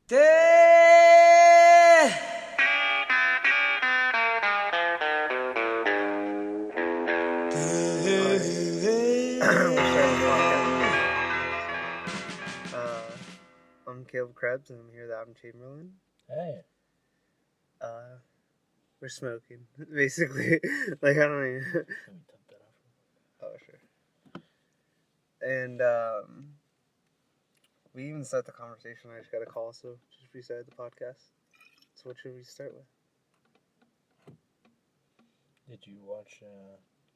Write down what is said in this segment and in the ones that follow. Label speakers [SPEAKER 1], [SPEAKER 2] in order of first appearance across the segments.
[SPEAKER 1] I'm Caleb Krebs, and I'm here with Adam Chamberlain.
[SPEAKER 2] Hey.
[SPEAKER 1] We're smoking, basically. Like, I don't even...
[SPEAKER 2] Let me top that off.
[SPEAKER 1] Oh, sure. And, we even start the conversation. I just got a call, so just restarted the podcast. So what should we start with?
[SPEAKER 2] Did you watch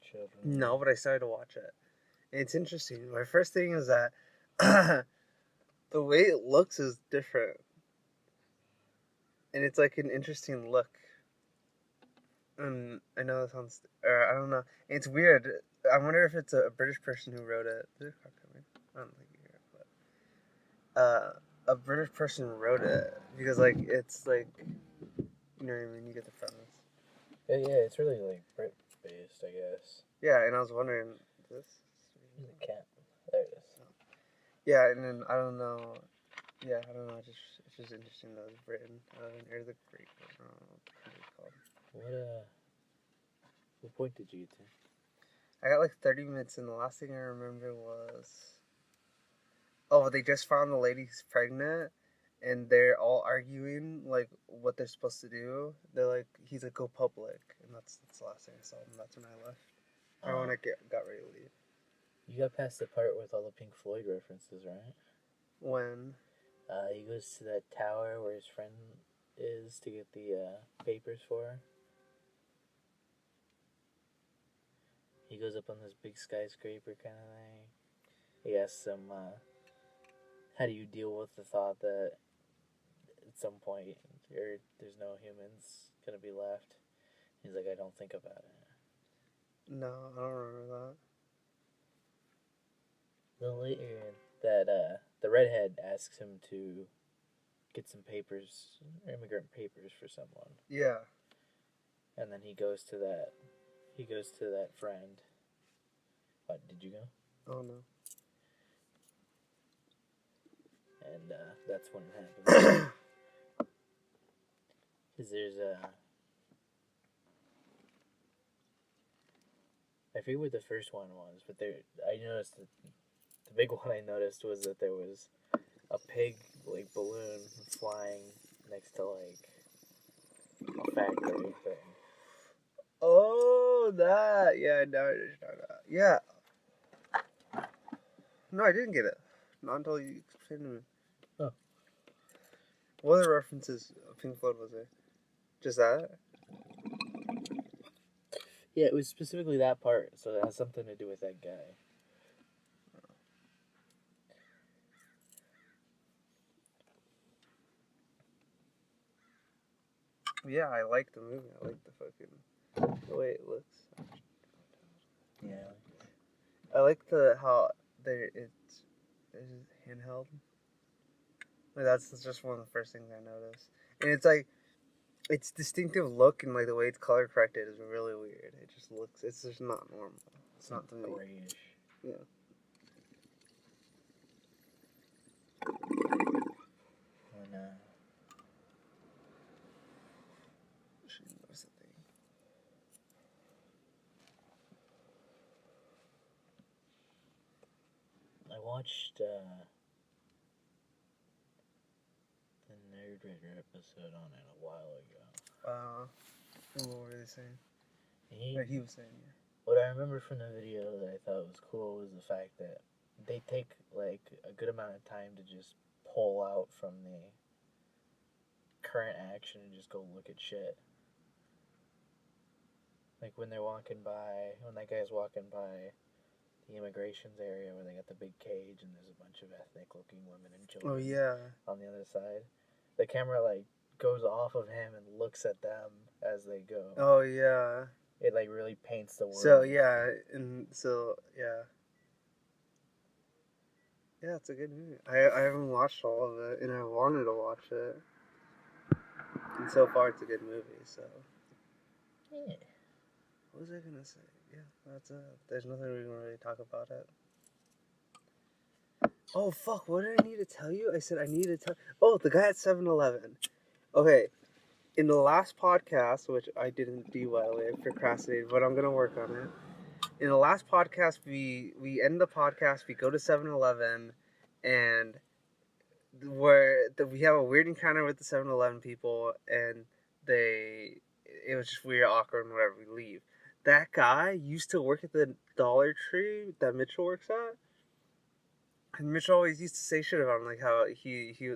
[SPEAKER 2] Children?
[SPEAKER 1] No, but I started to watch it. And it's interesting. My first thing is that the way it looks is different. And it's like an interesting look. And I know that sounds... I don't know. It's weird. I wonder if it's a British person who wrote it. There's a car coming. I don't think you hear it, but... a British person wrote it. Because, like, it's like... You know what I mean? You get the premise.
[SPEAKER 2] Yeah, it's really, like, Brit-based, I guess.
[SPEAKER 1] Yeah, and I was wondering... This?
[SPEAKER 2] The cat. There it is.
[SPEAKER 1] Yeah, and then, I don't know... Yeah, I don't know. It's just interesting that it's Britain. Or the Great... I don't know what the country's called.
[SPEAKER 2] What point did you get to?
[SPEAKER 1] I got like 30 minutes, and the last thing I remember was... Oh, they just found the lady who's pregnant, and they're all arguing, like, what they're supposed to do. They're like, he's like, go public, and that's the last thing I saw, and that's when I left. Or when I got ready to leave.
[SPEAKER 2] You got past the part with all the Pink Floyd references, right?
[SPEAKER 1] When?
[SPEAKER 2] He goes to that tower where his friend is to get the papers for her. He goes up on this big skyscraper kind of thing. He asks him, how do you deal with the thought that at some point there's no humans going to be left? He's like, I don't think about it.
[SPEAKER 1] No, I don't remember that.
[SPEAKER 2] Then later, the redhead asks him to get some papers, immigrant papers for someone.
[SPEAKER 1] Yeah.
[SPEAKER 2] And then he goes to that friend. What, did you go?
[SPEAKER 1] Oh, no.
[SPEAKER 2] And that's when it happens. Because there's I forget what the first one was, but I noticed that the big one I noticed was that there was a pig, like, balloon flying next to, like, a factory thing.
[SPEAKER 1] Oh, that. Yeah, no, I just know that. Yeah. No, I didn't get it. Not until you explained to me.
[SPEAKER 2] Oh.
[SPEAKER 1] What other references of Pink Floyd was there? Just that?
[SPEAKER 2] Yeah, it was specifically that part, so it has something to do with that guy.
[SPEAKER 1] Yeah, I like the movie. I like the way it looks.
[SPEAKER 2] Yeah.
[SPEAKER 1] I like how it's handheld. Like, that's just one of the first things I noticed. And it's like, its distinctive look and like the way it's color corrected is really weird. It just looks, it's just not normal. It's not to me.
[SPEAKER 2] Grayish.
[SPEAKER 1] Yeah.
[SPEAKER 2] When, I watched the Nerd Raider episode on it a while ago.
[SPEAKER 1] What were they saying? He was saying, yeah.
[SPEAKER 2] What I remember from the video that I thought was cool was the fact that they take, like, a good amount of time to just pull out from the current action and just go look at shit. Like, when they're walking by, when that guy's walking by the immigrations area where they got the big cage and there's a bunch of ethnic-looking women and children.
[SPEAKER 1] Oh, yeah.
[SPEAKER 2] On the other side. The camera, like, goes off of him and looks at them as they go.
[SPEAKER 1] Oh, yeah.
[SPEAKER 2] It, like, really paints the world.
[SPEAKER 1] So, yeah. Yeah. Yeah, it's a good movie. I haven't watched all of it, and I wanted to watch it. And so far, it's a good movie, so.
[SPEAKER 2] Yeah.
[SPEAKER 1] What was I gonna say? Yeah, that's it. There's nothing we can really talk about it. Oh, fuck, what did I need to tell you? I said I need to tell... Oh, the guy at 7-Eleven. Okay, in the last podcast, which I didn't do, by the way, I procrastinated, but I'm going to work on it. In the last podcast, we end the podcast, we go to 7-Eleven, and we have a weird encounter with the 7-Eleven people, and it was just weird, awkward, and whatever, we leave. That guy used to work at the Dollar Tree that Mitchell works at. And Mitch always used to say shit about him, like how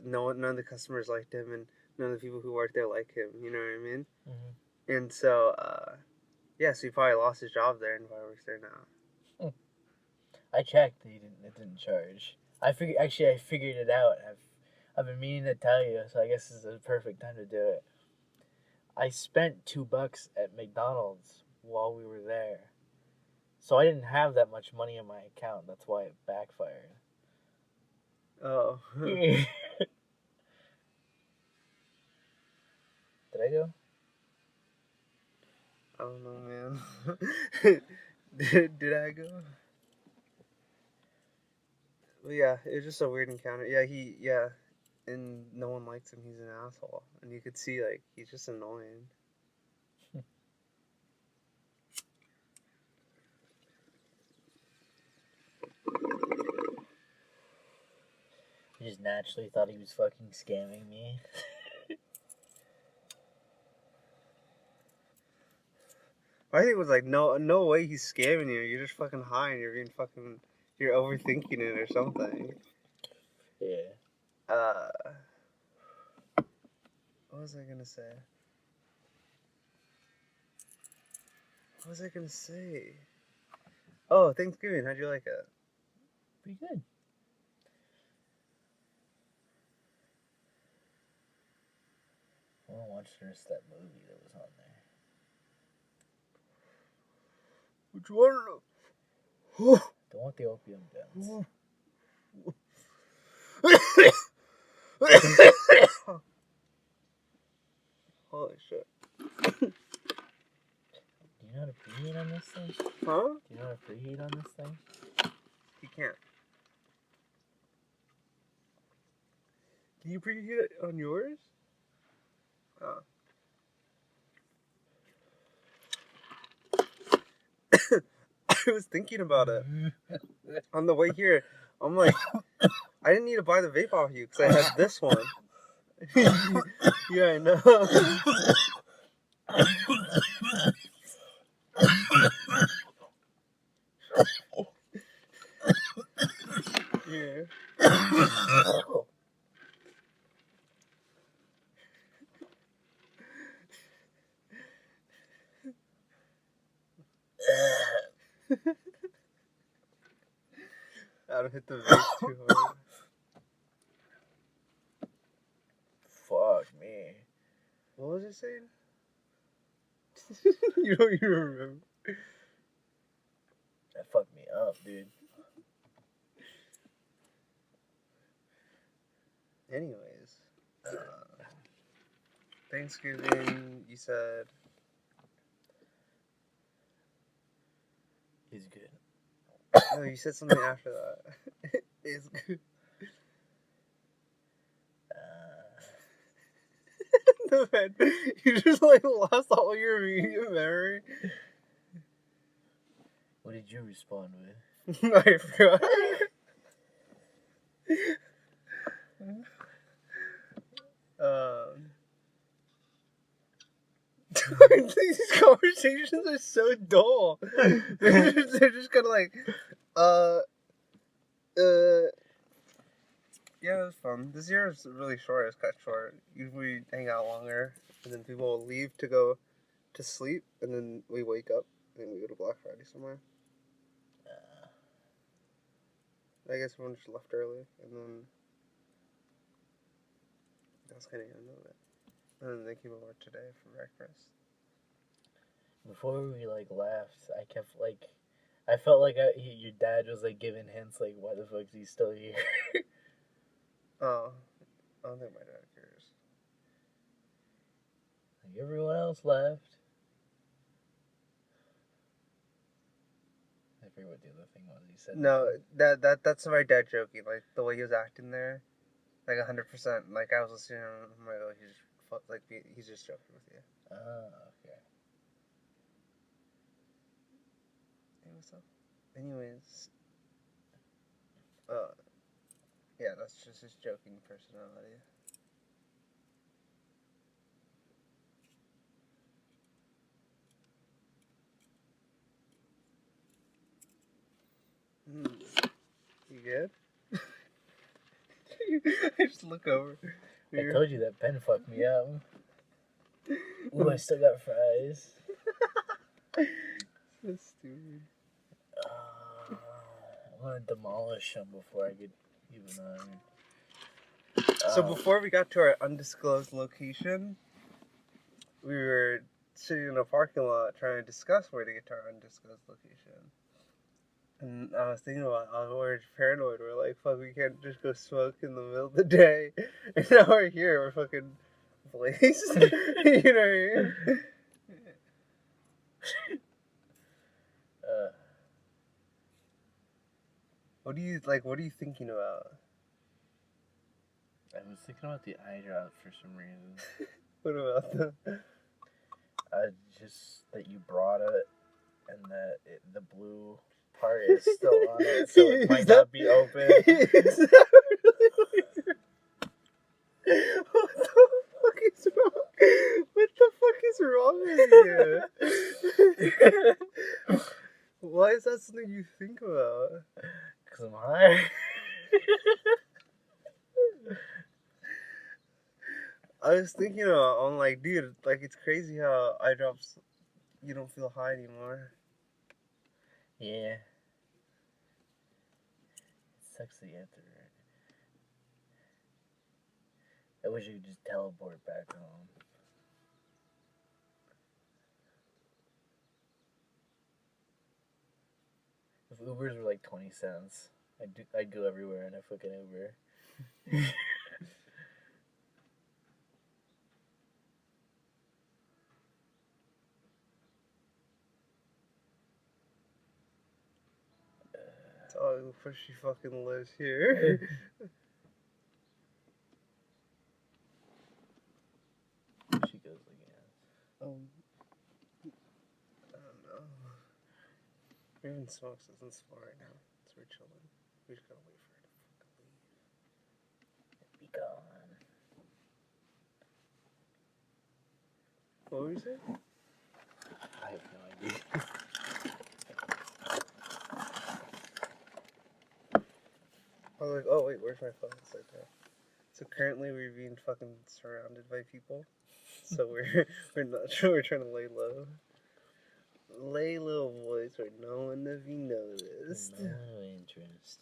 [SPEAKER 1] none of the customers liked him, and none of the people who work there like him. You know what I mean?
[SPEAKER 2] Mm-hmm.
[SPEAKER 1] And so, yeah, so he probably lost his job there, and probably works there now.
[SPEAKER 2] I checked. It didn't charge. I figured it out. I've been meaning to tell you, so I guess this is the perfect time to do it. I spent $2 at McDonald's while we were there, so I didn't have that much money in my account. That's why it backfired.
[SPEAKER 1] Oh,
[SPEAKER 2] Did I go?
[SPEAKER 1] I don't know, man. did I go? But yeah, it was just a weird encounter. Yeah, and no one likes him. He's an asshole, and you could see like he's just annoying.
[SPEAKER 2] I just naturally thought he was fucking scamming me.
[SPEAKER 1] I think it was like no way he's scamming you. You're just fucking high and you're overthinking it or something.
[SPEAKER 2] Yeah.
[SPEAKER 1] What was I gonna say? What was I gonna say? Oh, Thanksgiving. How'd you like it?
[SPEAKER 2] Pretty good. I want to watch the rest of that movie that was on there.
[SPEAKER 1] Which one?
[SPEAKER 2] Don't want the opium dens.
[SPEAKER 1] Holy shit.
[SPEAKER 2] Do you know how to preheat on this thing?
[SPEAKER 1] Huh?
[SPEAKER 2] Do you know how to preheat on this thing?
[SPEAKER 1] You can't. Can you preheat it on yours? Oh. I was thinking about it on the way here. I'm like, I didn't need to buy the vape off you because I had this one. Yeah, I know. Yeah. I don't hit the vape too hard.
[SPEAKER 2] Fuck me.
[SPEAKER 1] What was it saying? You don't even remember.
[SPEAKER 2] That fucked me up, dude.
[SPEAKER 1] Anyways, Thanksgiving, you said.
[SPEAKER 2] He's good.
[SPEAKER 1] No, you said something after that. It's good. No, man, you just like lost all your immediate memory.
[SPEAKER 2] What did you respond with?
[SPEAKER 1] I forgot. These conversations are so dull. They're just kind of like, yeah, it was fun. This year is really short. It's cut short. Usually we hang out longer, and then people will leave to go to sleep, and then we wake up, and we go to Black Friday somewhere. I guess everyone just left early, and then that's kind of the end of it. And then they came over today for breakfast.
[SPEAKER 2] Before we left, I felt like your dad was giving hints why the fuck is he still here?
[SPEAKER 1] Oh, I don't think my dad cares.
[SPEAKER 2] Everyone else left. I forget what the other thing was. He said
[SPEAKER 1] No, that's my dad joking. Like the way he was acting there, like 100%. Like I was listening, to him, I'm like, oh, he's just joking with you.
[SPEAKER 2] Okay.
[SPEAKER 1] Hey, what's up? Anyways, yeah, that's just his joking personality. You good? I just look over.
[SPEAKER 2] I told you that pen fucked me up. Ooh, I still got fries.
[SPEAKER 1] So stupid.
[SPEAKER 2] I'm gonna demolish them before I get even on.
[SPEAKER 1] So before we got to our undisclosed location, we were sitting in a parking lot trying to discuss where to get to our undisclosed location. And I was thinking about how we're paranoid. We're like, fuck, we can't just go smoke in the middle of the day. And now we're here. We're fucking blazed. You know what I mean? What are you thinking about?
[SPEAKER 2] I was thinking about the eye drop for some reason.
[SPEAKER 1] What about them?
[SPEAKER 2] Just that you brought it and that the blue part is still on it, so it might not be open.
[SPEAKER 1] Is that really weird? What the fuck is wrong? What the fuck is wrong with you? Why is that something you think about?
[SPEAKER 2] Because I'm high.
[SPEAKER 1] I was thinking about, I'm like, dude, like, it's crazy how eye drops, you don't feel high anymore.
[SPEAKER 2] Yeah. It sucks that you have to. I wish you could just teleport back home. If Ubers were like 20 cents, I'd go everywhere in a fucking Uber.
[SPEAKER 1] Oh, where she fucking lives here.
[SPEAKER 2] She goes again.
[SPEAKER 1] I don't know. Even Smokes doesn't smoke right now, so we're chilling. We just gotta wait for her to fucking leave.
[SPEAKER 2] Be gone.
[SPEAKER 1] What were you saying?
[SPEAKER 2] I have no idea.
[SPEAKER 1] I was like, oh wait, where's my phone? It's right there. So currently we're being fucking surrounded by people. So we're not sure. We're trying to lay low. Lay low, boys, where no one to be noticed.
[SPEAKER 2] No interest.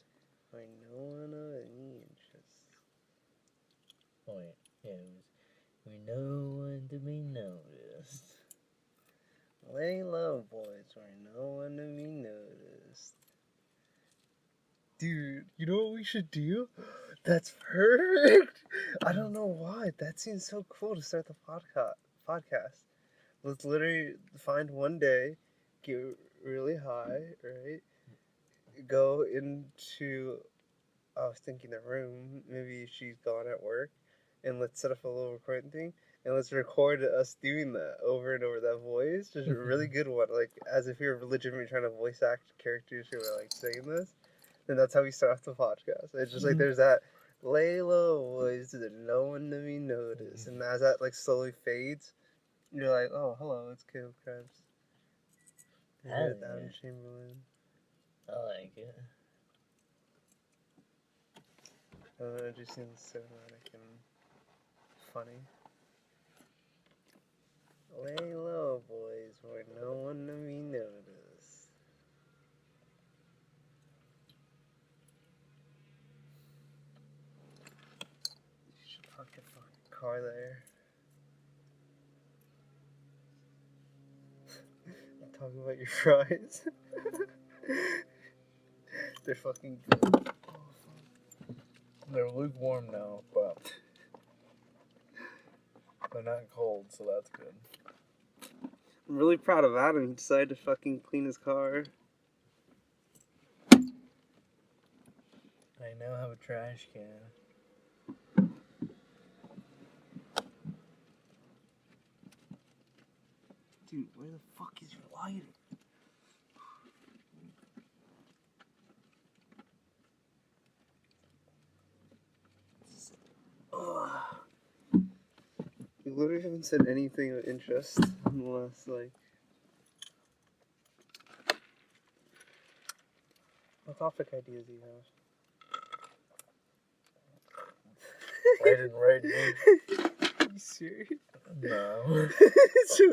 [SPEAKER 1] Where no one of any interest.
[SPEAKER 2] Oh wait, yeah, it was. Where no one to be noticed.
[SPEAKER 1] Lay low, boys, where no one to be noticed. Dude, you know what we should do? That's perfect. I don't know why. That seems so cool to start the podcast. Let's literally find one day, get really high, right? Go into, I was thinking the room. Maybe she's gone at work, and let's set up a little recording thing, and let's record us doing that over and over. That voice, just a really good one, like as if we were legitimately trying to voice act characters who were like saying this. And that's how we start off the podcast. It's just like there's that lay low voice that no one to be noticed, and as that like slowly fades, you're like, oh hello, it's Caleb Krebs. Adam Chamberlain.
[SPEAKER 2] I like it.
[SPEAKER 1] It just seems cinematic and funny. Lay low, boys, where no one to be noticed. You should park your fucking car there. Talking about your fries. They're fucking good.
[SPEAKER 2] They're lukewarm now, but they're not cold, so that's good.
[SPEAKER 1] I'm really proud of Adam. He decided to fucking clean his car.
[SPEAKER 2] I now have a trash can.
[SPEAKER 1] Dude, where the fuck is your lighter? Ugh. You literally haven't said anything of interest unless, like... What topic ideas do you have?
[SPEAKER 2] I didn't write any.
[SPEAKER 1] Are you serious?
[SPEAKER 2] No.
[SPEAKER 1] So,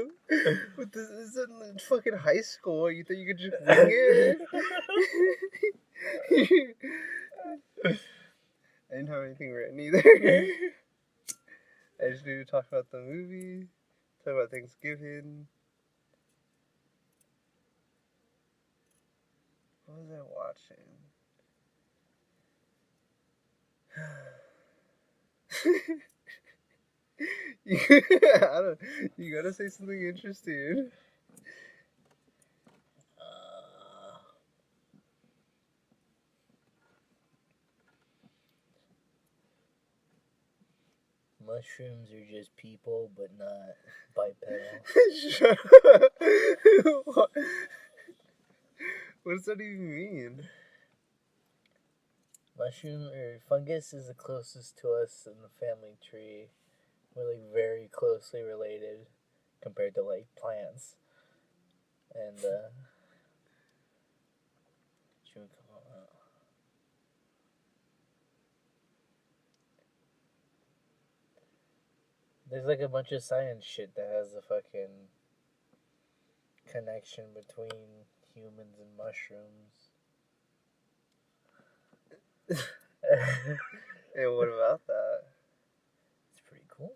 [SPEAKER 1] what this is in fucking high school. You think you could just wing it? I didn't have anything written either. I just need to talk about the movie, talk about Thanksgiving. What was I watching? You gotta say something interesting.
[SPEAKER 2] Mushrooms are just people, but not bipedal.
[SPEAKER 1] Shut up. What does that even mean?
[SPEAKER 2] Mushroom or fungus is the closest to us in the family tree. We're like very closely related compared to like plants. And there's like a bunch of science shit that has a fucking connection between humans and mushrooms.
[SPEAKER 1] Hey, what about that?
[SPEAKER 2] It's pretty cool.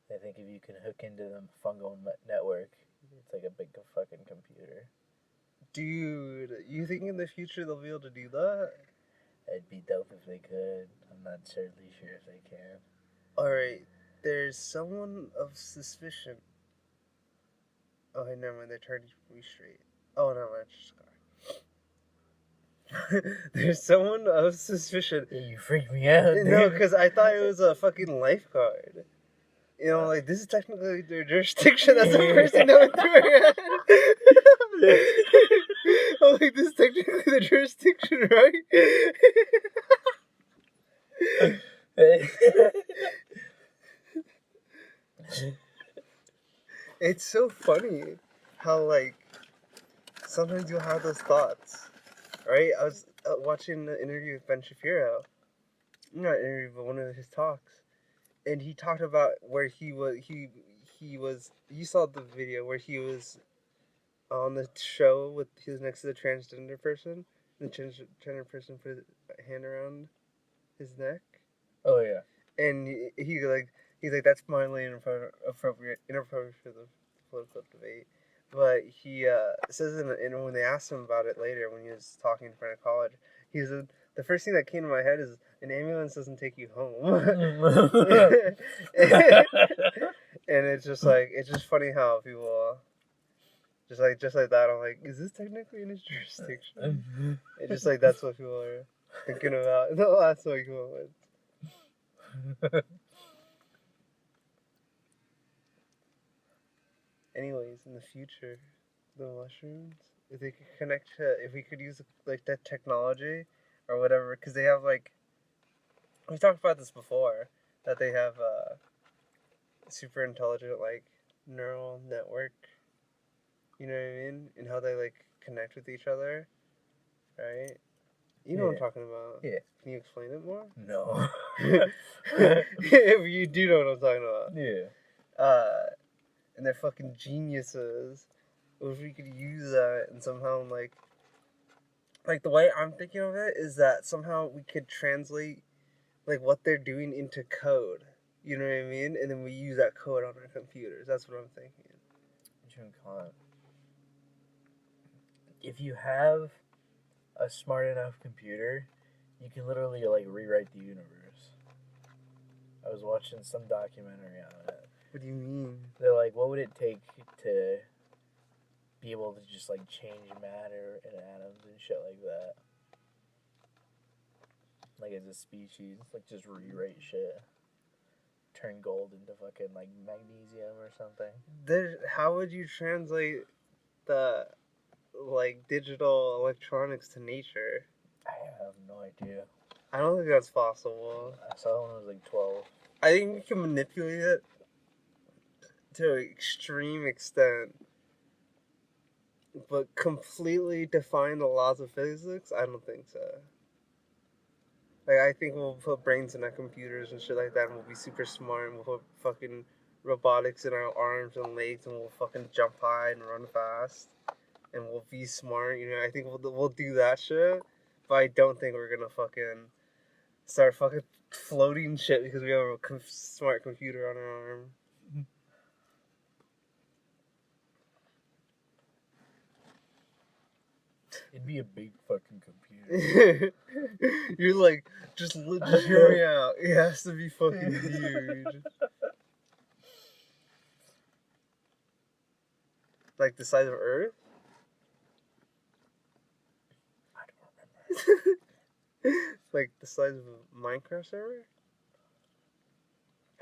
[SPEAKER 2] I think if you can hook into the fungal network, it's like a big fucking computer.
[SPEAKER 1] Dude, you think in the future they'll be able to do that?
[SPEAKER 2] It'd be dope if they could. I'm not certainly sure if they can.
[SPEAKER 1] Alright, there's someone of suspicion. Oh, hey, never mind, they turned me straight. Oh, no, my car. There's someone of suspicion.
[SPEAKER 2] Yeah, you freaked me out, dude.
[SPEAKER 1] No, because I thought it was a fucking lifeguard. You know, like, this is technically their jurisdiction. That's the first thing that went through my head. I'm like, this is technically the jurisdiction, right? It's so funny how, like, sometimes you'll have those thoughts, right? I was watching an interview with Ben Shapiro. Not an interview, but one of his talks. And he talked about where he was, you saw the video where he was on the show with, he was next to the transgender person. The transgender person put his hand around his neck.
[SPEAKER 2] Oh, yeah.
[SPEAKER 1] And he's like, that's mildly inappropriate for the political debate. But he says in when they asked him about it later when he was talking in front of college, he said, the first thing that came to my head is an ambulance doesn't take you home. And it's just funny how people just like that. I'm like, is this technically in his jurisdiction? It's just like that's what people are thinking about in the last moment. Anyways, in the future, the mushrooms, if they could connect to, if we could use like that technology or whatever, because they have like, we talked about this before, that they have super intelligent like neural network. You know what I mean? And how they like connect with each other, right? You know what I'm talking about.
[SPEAKER 2] Yeah.
[SPEAKER 1] Can you explain it more?
[SPEAKER 2] No.
[SPEAKER 1] If you do know what I'm talking about.
[SPEAKER 2] Yeah.
[SPEAKER 1] And they're fucking geniuses. What if we could use that and somehow like the way I'm thinking of it is that somehow we could translate like what they're doing into code. You know what I mean? And then we use that code on our computers. That's what I'm thinking.
[SPEAKER 2] If you have a smart enough computer, you can literally like rewrite the universe. I was watching some documentary on it.
[SPEAKER 1] What do you mean?
[SPEAKER 2] They're like, what would it take to be able to just like change matter and atoms and shit like that? like as a species, like just rewrite shit, turn gold into fucking like magnesium or something.
[SPEAKER 1] How would you translate the like digital electronics to nature?
[SPEAKER 2] I have no idea.
[SPEAKER 1] I don't think that's possible.
[SPEAKER 2] I saw it when I was like 12.
[SPEAKER 1] I think we can manipulate it to an extreme extent, but completely define the laws of physics, I don't think so. Like, I think we'll put brains in our computers and shit like that, and we'll be super smart, and we'll put fucking robotics in our arms and legs, and we'll fucking jump high and run fast, and we'll be smart. You know, I think we'll do that shit, but I don't think we're gonna fucking start fucking floating shit because we have a smart computer on our arm.
[SPEAKER 2] It'd be a big fucking computer.
[SPEAKER 1] You're like, just hear me out. It has to be fucking huge. Like the size of Earth?
[SPEAKER 2] I don't remember.
[SPEAKER 1] Like the size of a Minecraft server?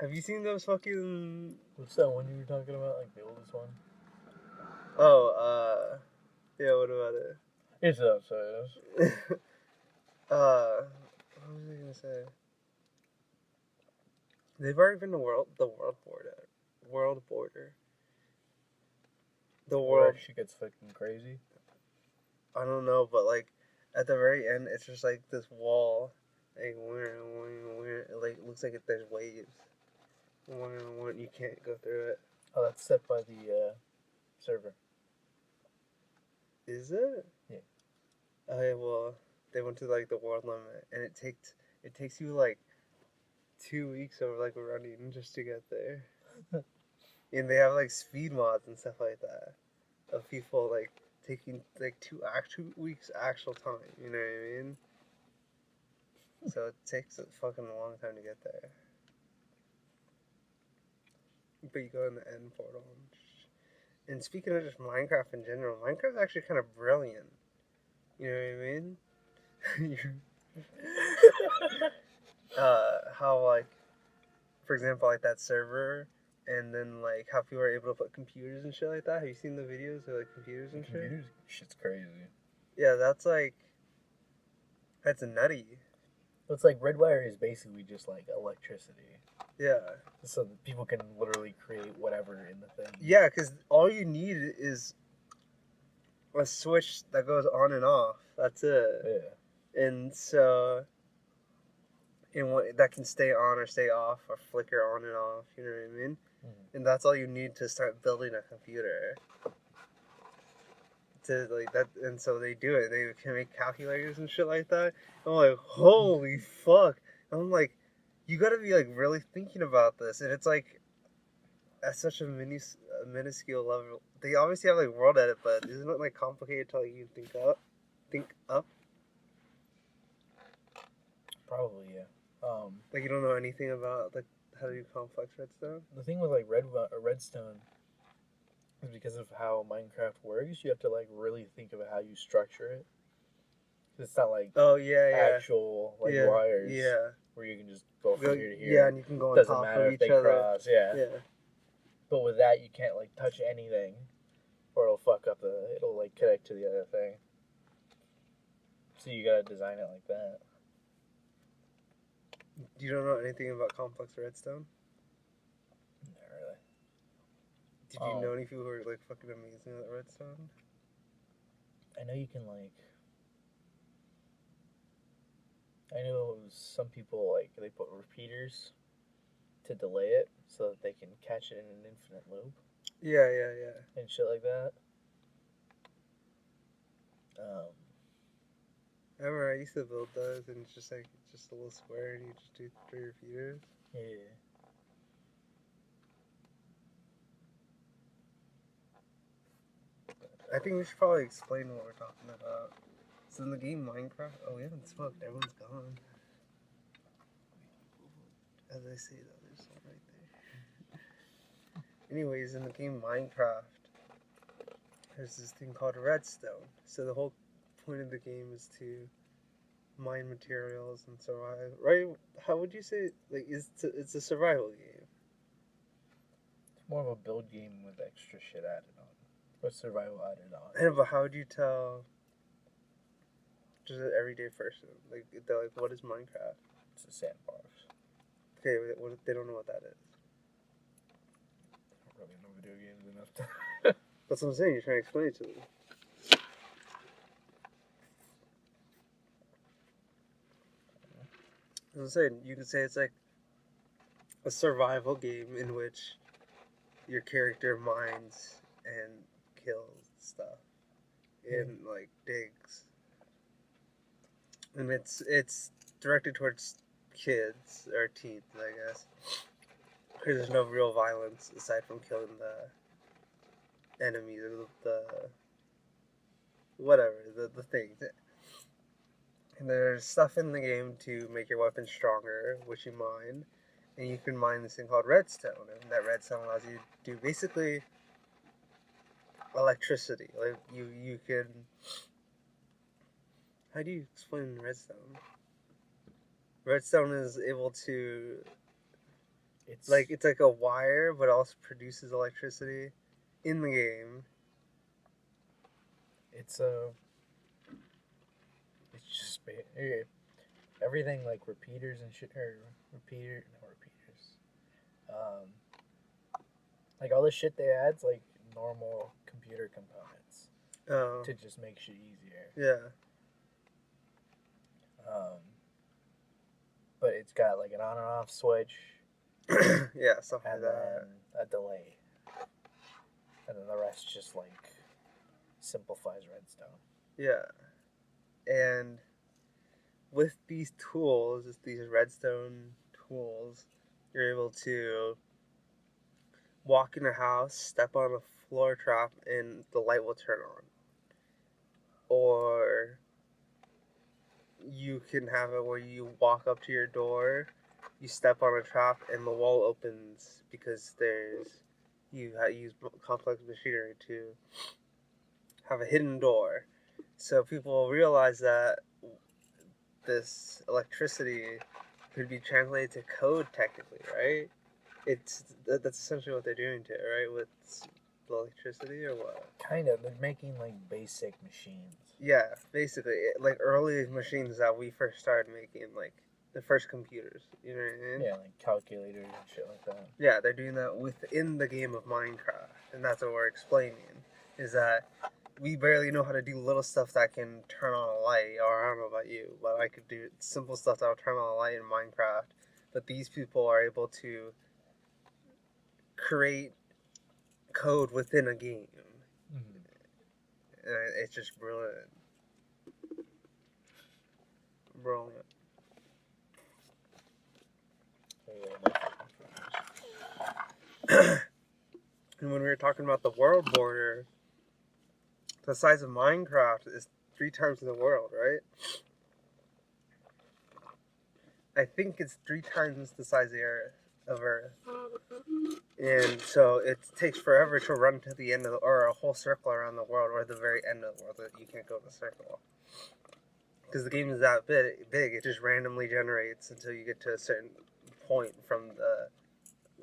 [SPEAKER 1] Have you seen those fucking...
[SPEAKER 2] What's that one you were talking about? Like the oldest one?
[SPEAKER 1] Oh, yeah, what about it?
[SPEAKER 2] It's outside.
[SPEAKER 1] What was I gonna say? They've already been the world border. World border. The world.
[SPEAKER 2] She gets fucking crazy.
[SPEAKER 1] I don't know, but like at the very end, it's just like this wall. Like, like it looks like there's waves. You can't go through it.
[SPEAKER 2] Oh, that's set by the server.
[SPEAKER 1] Is it?
[SPEAKER 2] Yeah.
[SPEAKER 1] Okay, well, they went to like the world limit, and it takes you like 2 weeks of like running just to get there. And they have like speed mods and stuff like that of people like taking like 2 weeks actual time. You know what I mean? So it takes a fucking long time to get there. But you go in the end portal. And speaking of just Minecraft in general, Minecraft's actually kind of brilliant. You know what I mean? How like, for example, like that server, and then like how people are able to put computers and shit like that. Have you seen the videos of like computers and shit?
[SPEAKER 2] Shit's crazy.
[SPEAKER 1] Yeah, that's nutty.
[SPEAKER 2] It's like Redwire is basically just like electricity.
[SPEAKER 1] Yeah.
[SPEAKER 2] So that people can literally create whatever in the thing.
[SPEAKER 1] Yeah, because all you need is a switch that goes on and off. That's it.
[SPEAKER 2] Yeah.
[SPEAKER 1] And so, that can stay on or stay off or flicker on and off. You know what I mean?
[SPEAKER 2] Mm-hmm.
[SPEAKER 1] And that's all you need to start building a computer. To like that, and so they do it. They can make calculators and shit like that. I'm like, holy fuck! I'm like, you gotta be like really thinking about this, and it's like at such a minuscule level. They obviously have like world edit, but isn't it like complicated to like you think up?
[SPEAKER 2] Probably, yeah.
[SPEAKER 1] Like you don't know anything about like how to do complex redstone.
[SPEAKER 2] The thing with like redstone is because of how Minecraft works. You have to like really think about how you structure it. It's not like actual like wires where you can just go from here to here.
[SPEAKER 1] Yeah, and you can go on
[SPEAKER 2] Doesn't
[SPEAKER 1] top
[SPEAKER 2] matter
[SPEAKER 1] of
[SPEAKER 2] if
[SPEAKER 1] each
[SPEAKER 2] they
[SPEAKER 1] other.
[SPEAKER 2] cross. Yeah. But with that, you can't like touch anything, or it'll fuck up it'll like connect to the other thing. So you gotta design it like that.
[SPEAKER 1] You don't know anything about complex redstone?
[SPEAKER 2] Not really.
[SPEAKER 1] Did you know any people who are like fucking amazing at redstone?
[SPEAKER 2] I know you can like. I know some people like they put repeaters to delay it so that they can catch it in an infinite loop.
[SPEAKER 1] Yeah.
[SPEAKER 2] And shit like that.
[SPEAKER 1] I remember I used to build those, and it's just a little square, and you just do 3 repeaters.
[SPEAKER 2] Yeah.
[SPEAKER 1] I think we should probably explain what we're talking about. So in the game Minecraft, we haven't smoked. Everyone's gone. As I say, though, there's one right there. Anyways, in the game Minecraft, there's this thing called redstone. So the whole point of the game is to mine materials and survive. Right? How would you say it's a survival game?
[SPEAKER 2] It's more of a build game with extra shit added on, or survival added on.
[SPEAKER 1] I know, but how would you tell just an everyday person? Like they're like, what is Minecraft?
[SPEAKER 2] It's a sandbox.
[SPEAKER 1] Okay, they don't know what that is.
[SPEAKER 2] I don't really know video games enough to.
[SPEAKER 1] That's what I'm saying. You're trying to explain it to me. As I'm saying, you can say it's like a survival game in which your character mines and kills stuff in like digs, and it's directed towards kids or teens, I guess, because there's no real violence aside from killing the enemies or the whatever the things. And there's stuff in the game to make your weapon stronger, which you mine, and you can mine this thing called redstone, and that redstone allows you to do basically electricity. Like you can. How do you explain redstone? Redstone is able to. It's like a wire, but also produces electricity in the game.
[SPEAKER 2] It's just everything like repeaters and shit, or repeaters. Like all the shit they add's like normal computer components to just make shit easier.
[SPEAKER 1] Yeah.
[SPEAKER 2] But it's got like an on and off switch.
[SPEAKER 1] Yeah, stuff like
[SPEAKER 2] and
[SPEAKER 1] that.
[SPEAKER 2] then a delay. And then the rest just like simplifies redstone.
[SPEAKER 1] Yeah. And with these tools, these redstone tools, you're able to walk in a house, step on a floor trap, and the light will turn on. Or you can have it where you walk up to your door, you step on a trap, and the wall opens because you use complex machinery to have a hidden door. So people realize that this electricity could be translated to code technically, right? That's essentially what they're doing to it, right? With the electricity or what?
[SPEAKER 2] Kind of. They're making like basic machines.
[SPEAKER 1] Yeah, basically, like early machines that we first started making, like the first computers. You know what I mean?
[SPEAKER 2] Yeah, like calculators and shit like that.
[SPEAKER 1] Yeah, they're doing that within the game of Minecraft, and that's what we're explaining. Is that we barely know how to do little stuff that can turn on a light, or I don't know about you, but I could do simple stuff that'll turn on a light in Minecraft. But these people are able to create code within a game.
[SPEAKER 2] Mm-hmm.
[SPEAKER 1] And it's just brilliant. Brilliant. And when we were talking about the world border, the size of Minecraft is 3 times the world, right? I think it's 3 times the size of Earth. And so it takes forever to run to the end of or a whole circle around the world, or the very end of the world that you can't go in a circle. Because the game is that big, it just randomly generates until you get to a certain point from the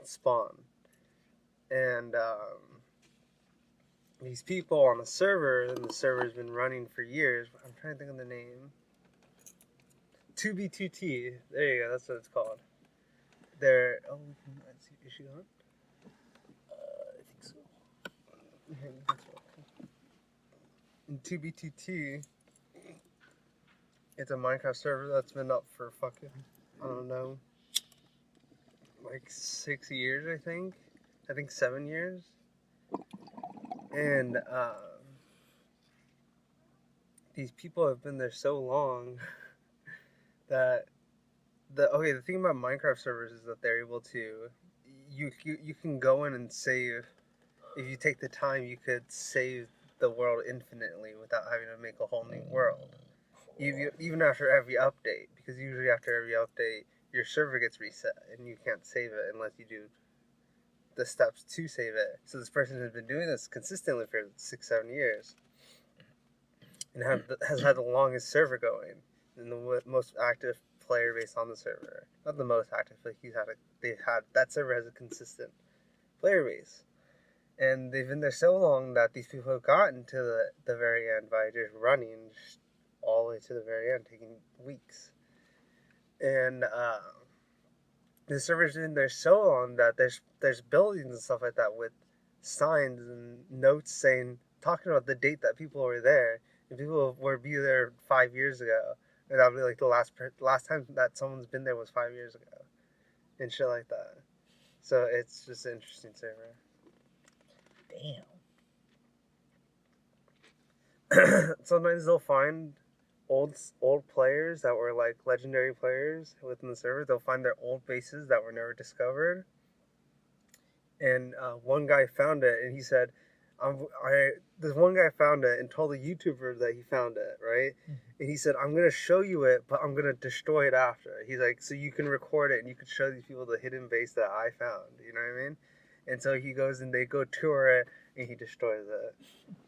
[SPEAKER 1] spawn. And these people on the server, and the server's been running for years. I'm trying to think of the name. 2B2T. There you go. That's what it's called. They're is she on?
[SPEAKER 2] I think so.
[SPEAKER 1] In 2B2T, it's a Minecraft server that's been up for fucking, I don't know, like 6 years, I think. I think 7 years. And these people have been there so long that the thing about Minecraft servers is that they're able to you can go in and save. If you take the time, you could save the world infinitely without having to make a whole new world. Even after every update, because usually after every update, your server gets reset and you can't save it unless you do the steps to save it. So this person has been doing this consistently for 6-7 years and has had the longest server going. and the most active player base on the server. Not the most active, but that server has a consistent player base. And they've been there so long that these people have gotten to the very end by just running just all the way to the very end, taking weeks. And the server's been there so long that there's buildings and stuff like that with signs and notes saying talking about the date that people were there. And people were be there 5 years ago, and that'll be like the last time that someone's been there was 5 years ago, and shit like that. So it's just an interesting server.
[SPEAKER 2] Damn.
[SPEAKER 1] Sometimes they'll find old players that were like legendary players within the server. They'll find their old bases that were never discovered. And one guy found it, and he said, this one guy found it and told the YouTuber that he found it, right?
[SPEAKER 2] Mhm.
[SPEAKER 1] And he said, I'm gonna show you it, but I'm gonna destroy it after. He's like, so you can record it and you can show these people the hidden base that I found. You know what I mean? And so he goes and they go tour it, and he destroys it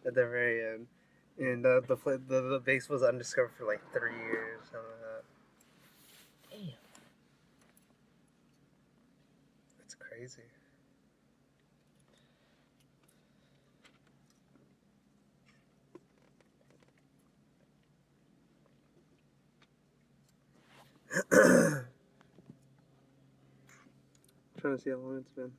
[SPEAKER 1] at the very end. And the base was undiscovered for like 3 years, something like that.
[SPEAKER 2] Damn.
[SPEAKER 1] It's crazy. Trying to see how long it's been.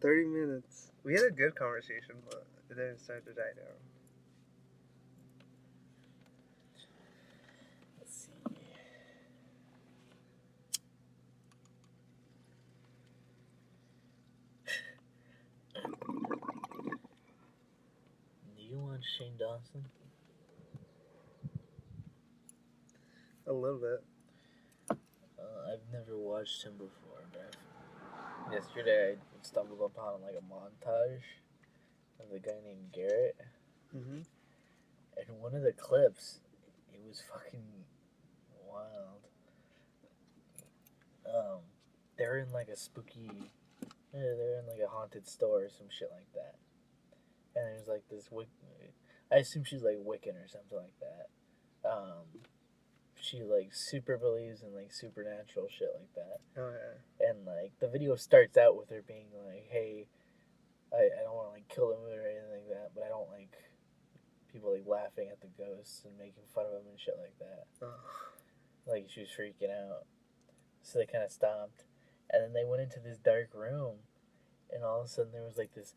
[SPEAKER 1] 30 minutes. We had a good conversation, but it then started to die down.
[SPEAKER 2] Let's see. Do you watch Shane Dawson?
[SPEAKER 1] A little bit.
[SPEAKER 2] I've never watched him before, but yesterday I stumbled upon like a montage of a guy named Garrett,
[SPEAKER 1] Mm-hmm.
[SPEAKER 2] and one of the clips, it was fucking wild. They're in like a spooky, they're in like a haunted store or some shit like that, and there's like this I assume she's like Wiccan or something like that. She like super believes in like supernatural shit like that.
[SPEAKER 1] Oh, yeah.
[SPEAKER 2] And like the video starts out with her being like, hey, I don't want to like kill them or anything like that, but I don't like people like laughing at the ghosts and making fun of them and shit like that.
[SPEAKER 1] Oh.
[SPEAKER 2] Like she was freaking out. So they kind of stopped. And then they went into this dark room, and all of a sudden there was like this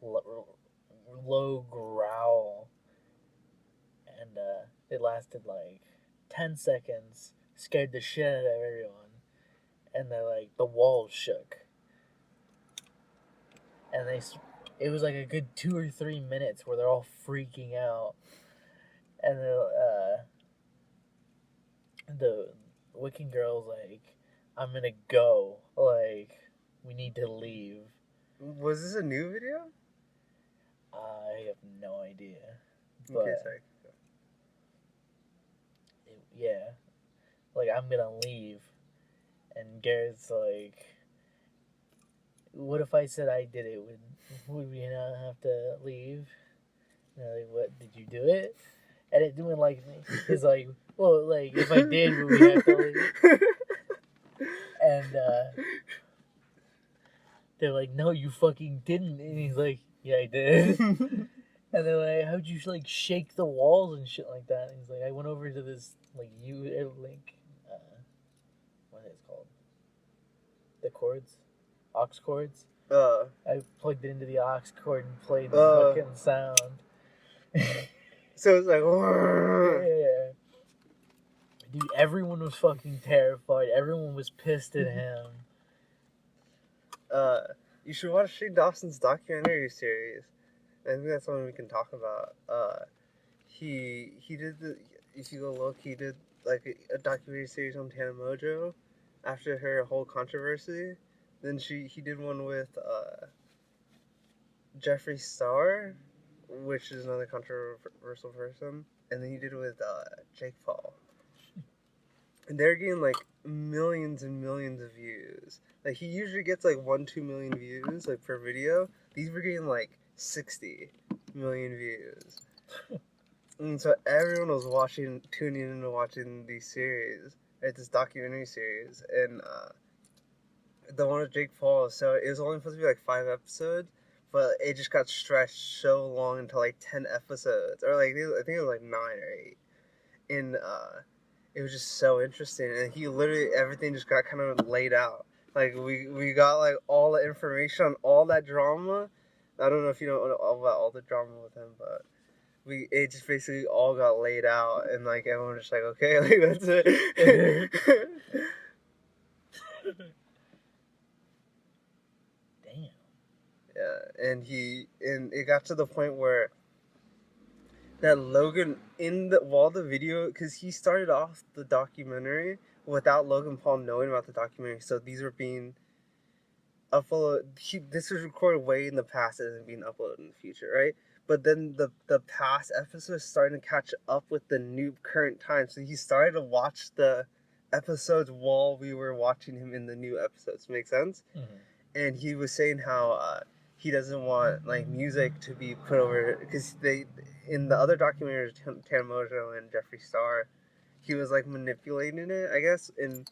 [SPEAKER 2] low growl. And it lasted like 10 seconds, scared the shit out of everyone. And they're like, the walls shook. And it was like a good 2 or 3 minutes where they're all freaking out. And the Wiccan girl's like, I'm gonna go. Like, we need to leave.
[SPEAKER 1] Was this a new video?
[SPEAKER 2] I have no idea.
[SPEAKER 1] But, okay, sorry.
[SPEAKER 2] Yeah. Like, I'm gonna leave. And Garrett's like, what if I said I did it? Would we not have to leave? And like, what, did you do it? And it doing like, it's like, well, like, if I did, would we have to leave? And they're like, no, you fucking didn't. And he's like, yeah, I did. And they're like, how'd you like shake the walls and shit like that? And he's like, I went over to this like link, what is it called? The cords, aux cords. I plugged it into the aux cord and played the fucking sound.
[SPEAKER 1] So it's like,
[SPEAKER 2] yeah. Dude, everyone was fucking terrified. Everyone was pissed at him.
[SPEAKER 1] You should watch Shane Dawson's documentary series. I think that's something we can talk about. He did if you go look, he did like a documentary series on Tana Mojo after her whole controversy. Then he did one with Jeffree Star, which is another controversial person, and then he did it with Jake Paul. And they're getting like millions and millions of views. Like he usually gets like 1-2 million views like per video. These were getting like 60 million views. And so everyone was tuning in and watching these series, right, this documentary series, and the one with Jake Paul. So it was only supposed to be like 5 episodes, but it just got stretched so long into like 10 episodes, or like I think it was like 9 or 8. And it was just so interesting, and he literally everything just got kind of laid out. Like we got like all the information on all that drama. I don't know if you know all about all the drama with him, but it just basically all got laid out, and like everyone was just like, okay, like that's it.
[SPEAKER 2] Damn.
[SPEAKER 1] Yeah, and it got to the point where that Logan while the video, because he started off the documentary without Logan Paul knowing about the documentary, so these were being uploaded. This was recorded way in the past and being uploaded in the future, right? But then the past episodes starting to catch up with the new current time, so he started to watch the episodes while we were watching him in the new episodes. Make sense?
[SPEAKER 2] Mm-hmm.
[SPEAKER 1] And he was saying how he doesn't want like music to be put over, because they in the other documentaries, Tana Mojo and Jeffree Star, he was like manipulating it, I guess, and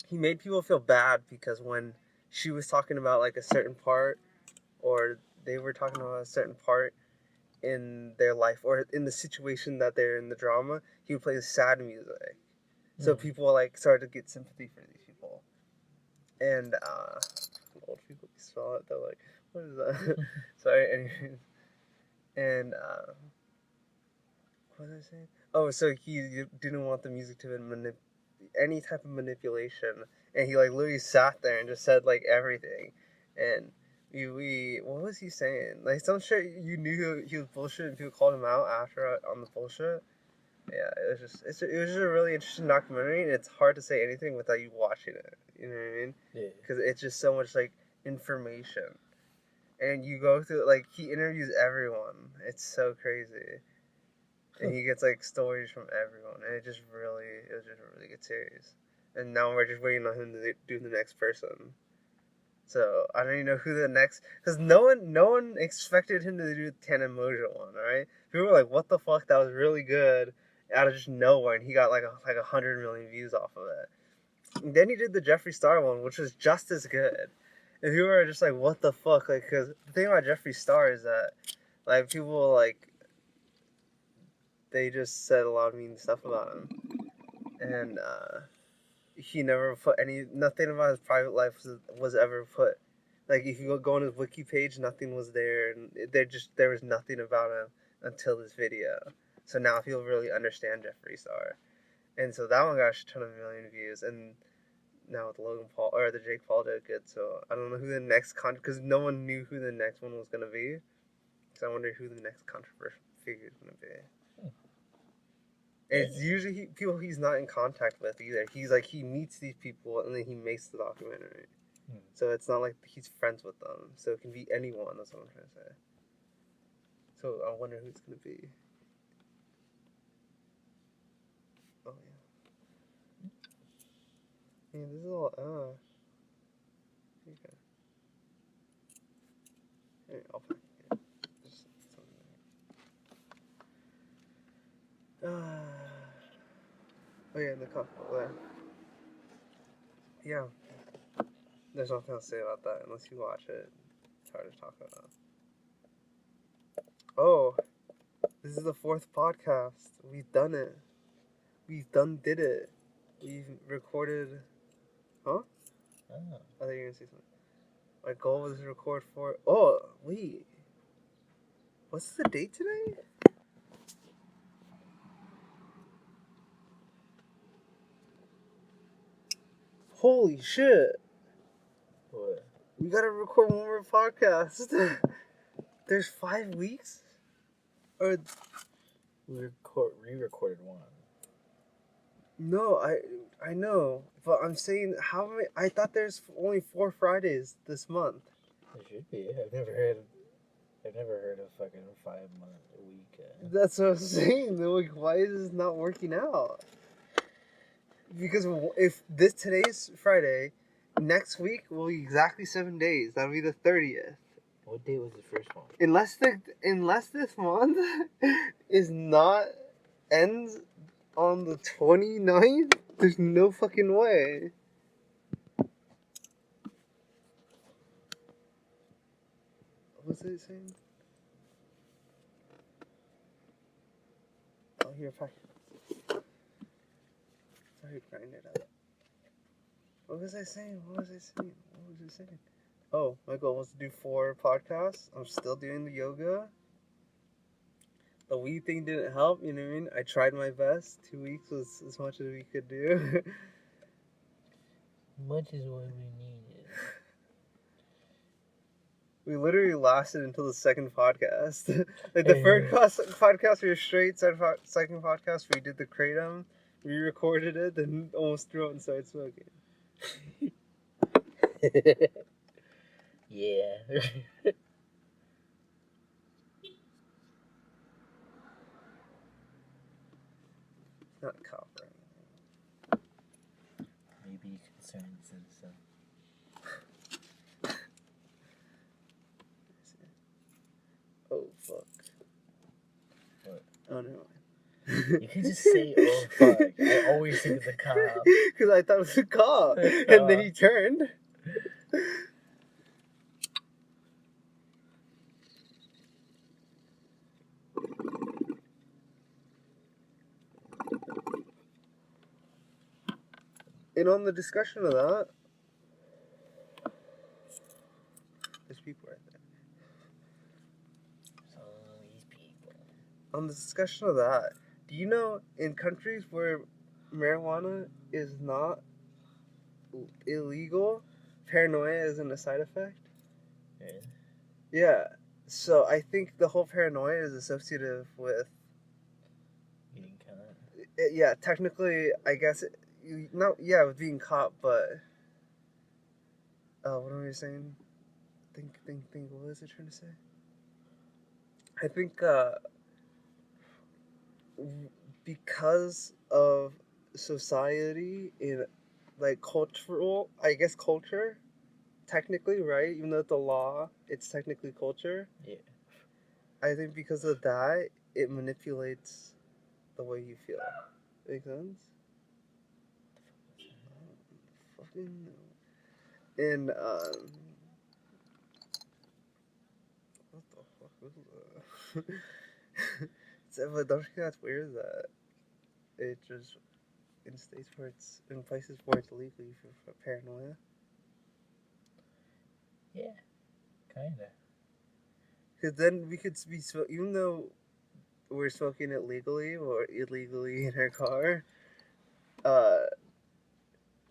[SPEAKER 1] he made people feel bad because when she was talking about like a certain part, or they were talking about a certain part in their life or in the situation that they're in, the drama, he would play the sad music, so people like started to get sympathy for these people. And old people saw it, they're like, what is that? Sorry, anyways. And what was I saying? Oh, so he didn't want the music to be any type of manipulation, and he like literally sat there and just said like everything. And we what was he saying? Like some shit you knew he was bullshit, and people called him out after on the bullshit. Yeah, it was just a really interesting documentary, and it's hard to say anything without you watching it. You know what I mean?
[SPEAKER 2] Yeah.
[SPEAKER 1] Because it's just so much like information, and you go through like he interviews everyone. It's so crazy, and he gets like stories from everyone, and it was just a really good series. And now we're just waiting on him to do the next person. So I don't even know who the next, because no one expected him to do the Tana Mojo one. All right, people were like, "What the fuck? That was really good," out of just nowhere, and he got like 100 million views off of it. And then he did the Jeffree Star one, which was just as good. And people were just like, "What the fuck?" Like, because the thing about Jeffree Star is that like people like they just said a lot of mean stuff about him, and he never put nothing about his private life was ever put. Like if you go on his wiki page, nothing was there, and there was nothing about him until this video. So now people really understand Jeffree Star, and so that one got a ton of million views, and now with Logan Paul or the Jake Paul did good. So I don't know who the next because no one knew who the next one was gonna be. So I wonder who the next controversial figure is gonna be. And it's usually people he's not in contact with either. He's like he meets these people and then he makes the documentary. So it's not like he's friends with them. So it can be anyone. That's what I'm trying to say. So I wonder who it's gonna be. Oh yeah. Man, this is all okay. Here, I'll pack it. Just something there. Oh yeah, the cup over there. Yeah. There's nothing else to say about that unless you watch it. It's hard to talk about. Oh, this is the 4th podcast. We've done it. Did it. We've recorded. Huh?
[SPEAKER 2] Oh.
[SPEAKER 1] I thought you were gonna say something. My goal was to record 4. Oh, wait. What's the date today? Holy shit.
[SPEAKER 2] What?
[SPEAKER 1] We gotta record one more podcast. There's 5 weeks? Or
[SPEAKER 2] We re-recorded one.
[SPEAKER 1] no, I know, but I'm saying how many? I thought there's only 4 Fridays this month.
[SPEAKER 2] It should be. I've never heard of fucking 5-month a week.
[SPEAKER 1] That's what I'm saying. They're like, why is this not working out? Because if today's Friday, next week will be exactly 7 days. That'll be the 30th.
[SPEAKER 2] What date was the first one?
[SPEAKER 1] Unless this month is not ends on the 29th, there's no fucking way. What was it saying? Oh, here, fuck. Sorry, grind it up. What was I saying? What was it saying? Oh, my goal was to do 4 podcasts. I'm still doing the yoga. The weed thing didn't help, you know what I mean? I tried my best. 2 weeks was as much as we could do.
[SPEAKER 2] Much is what we needed.
[SPEAKER 1] We literally lasted until the second podcast. Like the first podcast we were straight. Second podcast we did the kratom. We recorded it, then almost threw it and started smoking.
[SPEAKER 2] Yeah.
[SPEAKER 1] Not a cop or anything.
[SPEAKER 2] Maybe concerned citizen.
[SPEAKER 1] Oh fuck.
[SPEAKER 2] What?
[SPEAKER 1] Oh no.
[SPEAKER 2] You can just say, oh fuck. I always think of the cop.
[SPEAKER 1] Because I thought it was a cop. And then he turned. And on the discussion of that, there's people right there.
[SPEAKER 2] So these people.
[SPEAKER 1] On the discussion of that, do you know in countries where marijuana is not illegal, paranoia isn't a side effect?
[SPEAKER 2] Really?
[SPEAKER 1] Yeah. So I think the whole paranoia is associative with.
[SPEAKER 2] Getting caught.
[SPEAKER 1] Yeah, technically, I guess. With being caught, but. What am I saying? Think. What was I trying to say? I think, because of society in, like, culture, technically, right? Even though it's a law, it's technically culture.
[SPEAKER 2] Yeah. I
[SPEAKER 1] think because of that, it manipulates the way you feel. Make sense? Fucking no. And, what the fuck was that? But don't you think that's weird that it just, in states where it's, in places where it's legal, you feel paranoia?
[SPEAKER 2] Yeah, kinda.
[SPEAKER 1] Because then we could be, even though we're smoking it legally or illegally in our car,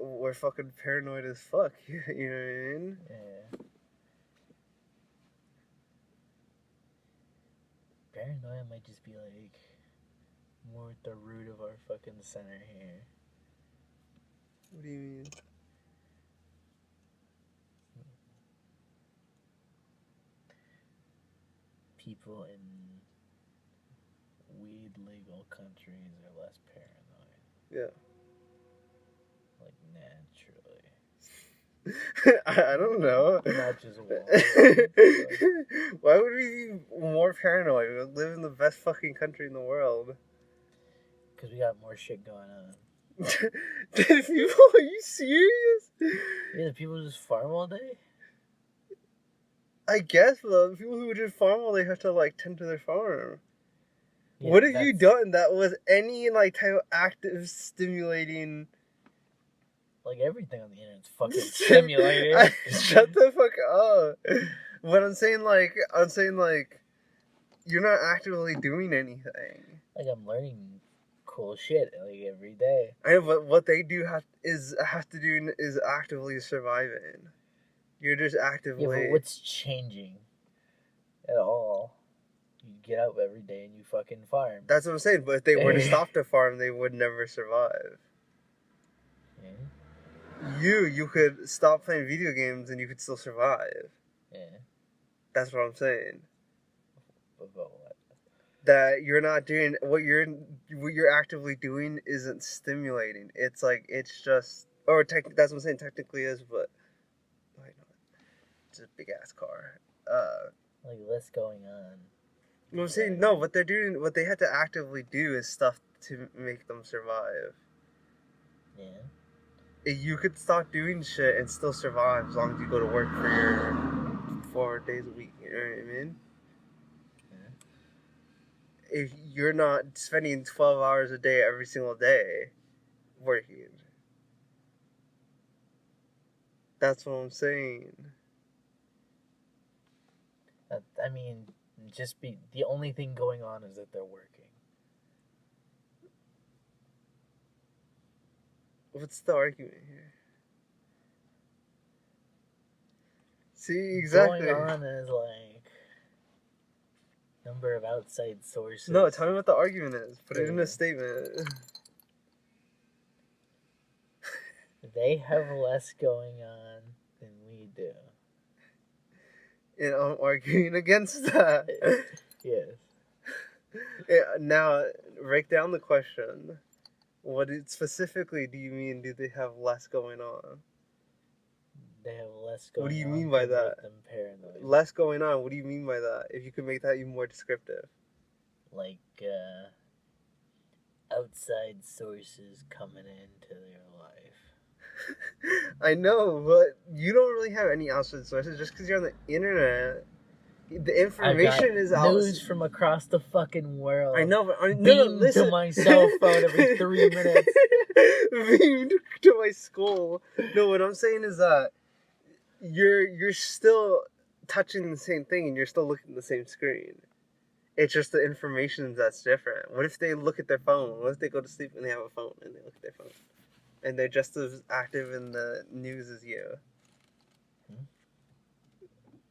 [SPEAKER 1] we're fucking paranoid as fuck. You know what I mean?
[SPEAKER 2] Yeah. Paranoia might just be like more at the root of our fucking center here.
[SPEAKER 1] What do you mean?
[SPEAKER 2] People in weed legal countries are less paranoid.
[SPEAKER 1] Yeah.
[SPEAKER 2] Like naturally.
[SPEAKER 1] I don't know.
[SPEAKER 2] Not just one.
[SPEAKER 1] Why would we be more paranoid? We live in the best fucking country in the world.
[SPEAKER 2] Because we got more shit going on.
[SPEAKER 1] People, are you serious?
[SPEAKER 2] Yeah, the people just farm all day?
[SPEAKER 1] I guess, but people who just farm all they have to, like, tend to their farm.
[SPEAKER 2] Yeah,
[SPEAKER 1] what have you done that was any, like, type of active stimulating...
[SPEAKER 2] Like, everything on the internet's fucking stimulating.
[SPEAKER 1] Shut the fuck up. But I'm saying, like, you're not actively doing anything.
[SPEAKER 2] Like, I'm learning cool shit, like, every day.
[SPEAKER 1] I know, but what they do have to do is actively surviving. You're just actively...
[SPEAKER 2] Yeah, but what's changing at all? You get up every day and you fucking farm.
[SPEAKER 1] That's what I'm saying, but if they were to stop to farm, they would never survive.
[SPEAKER 2] Yeah.
[SPEAKER 1] You could stop playing video games and you could still survive.
[SPEAKER 2] Yeah.
[SPEAKER 1] That's what I'm saying.
[SPEAKER 2] About what?
[SPEAKER 1] That you're not doing what you're actively doing isn't stimulating. It's like it's just that's what I'm saying. Technically is, but wait, no, it's a big ass car.
[SPEAKER 2] Like less going on.
[SPEAKER 1] I'm saying no. What they're doing, what they had to actively do, is stuff to make them survive.
[SPEAKER 2] Yeah.
[SPEAKER 1] You could stop doing shit and still survive as long as you go to work for your 4 days a week. You know what I mean?
[SPEAKER 2] Yeah.
[SPEAKER 1] If you're not spending 12 hours a day every single day working, that's what I'm saying.
[SPEAKER 2] I mean, just be the only thing going on is that they're working.
[SPEAKER 1] What's the argument here? See, exactly.
[SPEAKER 2] Going on is like number of outside sources.
[SPEAKER 1] No, tell me what the argument is. Put it in a statement.
[SPEAKER 2] They have less going on than we do.
[SPEAKER 1] And I'm arguing against that.
[SPEAKER 2] Yes.
[SPEAKER 1] Yeah, now, break down the question. What specifically do you mean? Do they have less going on?
[SPEAKER 2] They have less going on.
[SPEAKER 1] What do you mean by that?
[SPEAKER 2] Make them paranoid.
[SPEAKER 1] Less going on. What do you mean by that? If you could make that even more descriptive.
[SPEAKER 2] Like outside sources coming into their life.
[SPEAKER 1] I know, but you don't really have any outside sources just because you're on the internet. The information is out.
[SPEAKER 2] News from across the fucking world.
[SPEAKER 1] I know, but
[SPEAKER 2] listen to my cell phone every 3 minutes.
[SPEAKER 1] Beamed to my skull. No, what I'm saying is that you're still touching the same thing and you're still looking at the same screen. It's just the information that's different. What if they look at their phone? What if they go to sleep and they have a phone and they look at their phone? And they're just as active in the news as you.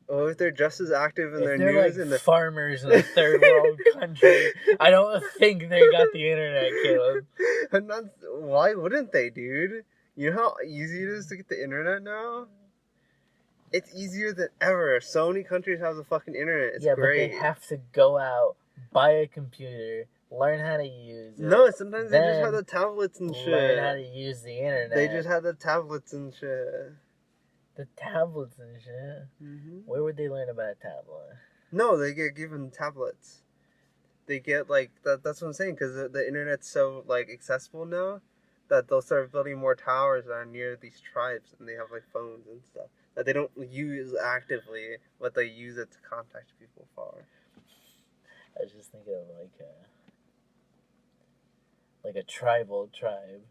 [SPEAKER 1] What if they're just as active in their news?
[SPEAKER 2] Like
[SPEAKER 1] and the
[SPEAKER 2] farmers in a third world country, I don't think they got the internet, Caleb.
[SPEAKER 1] Why wouldn't they, dude? You know how easy it is to get the internet now? It's easier than ever. So many countries have the fucking internet. It's great.
[SPEAKER 2] But they have to go out, buy a computer, learn how to use it.
[SPEAKER 1] No, sometimes they just have the tablets and shit.
[SPEAKER 2] Learn how to use the internet.
[SPEAKER 1] They just have the tablets and shit.
[SPEAKER 2] The tablets and shit?
[SPEAKER 1] Mm-hmm.
[SPEAKER 2] Where would they learn about a tablet?
[SPEAKER 1] No, they get given tablets. They get, like, that's what I'm saying, because the internet's so, like, accessible now that they'll start building more towers that are near these tribes, and they have, like, phones and stuff that they don't use actively, but they use it to contact people far.
[SPEAKER 2] I was just thinking of, like a tribal tribe.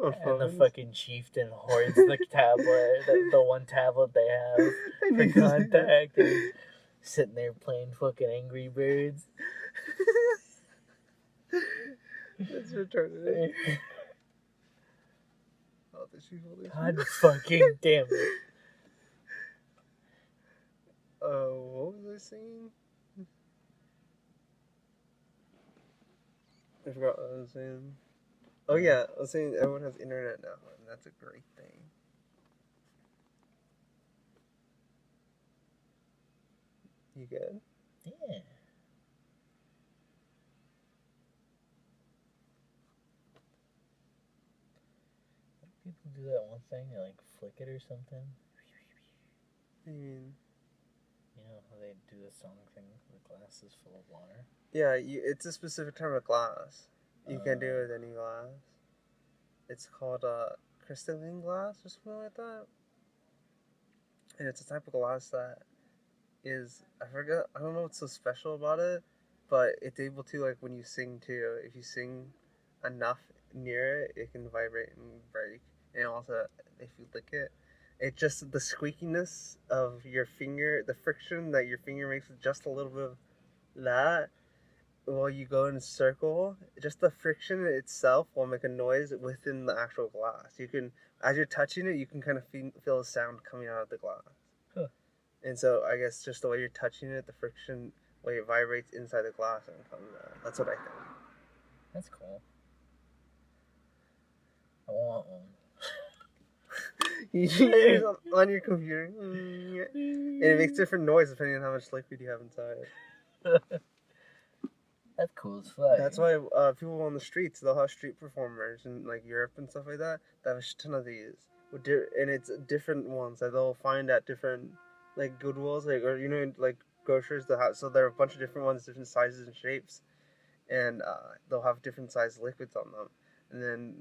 [SPEAKER 2] And the fucking chieftain hoards the tablet, the one tablet they have for contact, and sitting there playing fucking Angry Birds.
[SPEAKER 1] That's retarded. Oh,
[SPEAKER 2] God fucking damn it.
[SPEAKER 1] What was I saying? I forgot what I was saying. Oh yeah, I was saying everyone has internet now, and that's a great thing. You good?
[SPEAKER 2] Yeah. People do that one thing, they like flick it or something.
[SPEAKER 1] I mean,
[SPEAKER 2] you know how they do the song thing with the glasses full of water?
[SPEAKER 1] Yeah, it's a specific type of glass. You can't do it with any glass. It's called crystalline glass or something like that. And it's a type of glass that is, I don't know what's so special about it, but it's able to, like, when you sing too, if you sing enough near it, it can vibrate and break. And also, if you lick it, it's just the squeakiness of your finger, the friction that your finger makes with just a little bit of that while you go in a circle, just the friction itself will make a noise within the actual glass. You can, as you're touching it, you can kind of feel the sound coming out of the glass.
[SPEAKER 2] Huh.
[SPEAKER 1] And so I guess just the way you're touching it, the friction, way it vibrates inside the glass and comes out. That's what I think.
[SPEAKER 2] That's cool. I want one.
[SPEAKER 1] You use it on your computer. And it makes different noise depending on how much liquid you have inside.
[SPEAKER 2] That's cool as fuck.
[SPEAKER 1] That's why people on the streets, they'll have street performers in like Europe and stuff like that. They have a ton of these, and it's different ones that they'll find at different like Goodwills, like or like grocers. That have, so there are a bunch of different ones, different sizes and shapes, and they'll have different size liquids on them, and then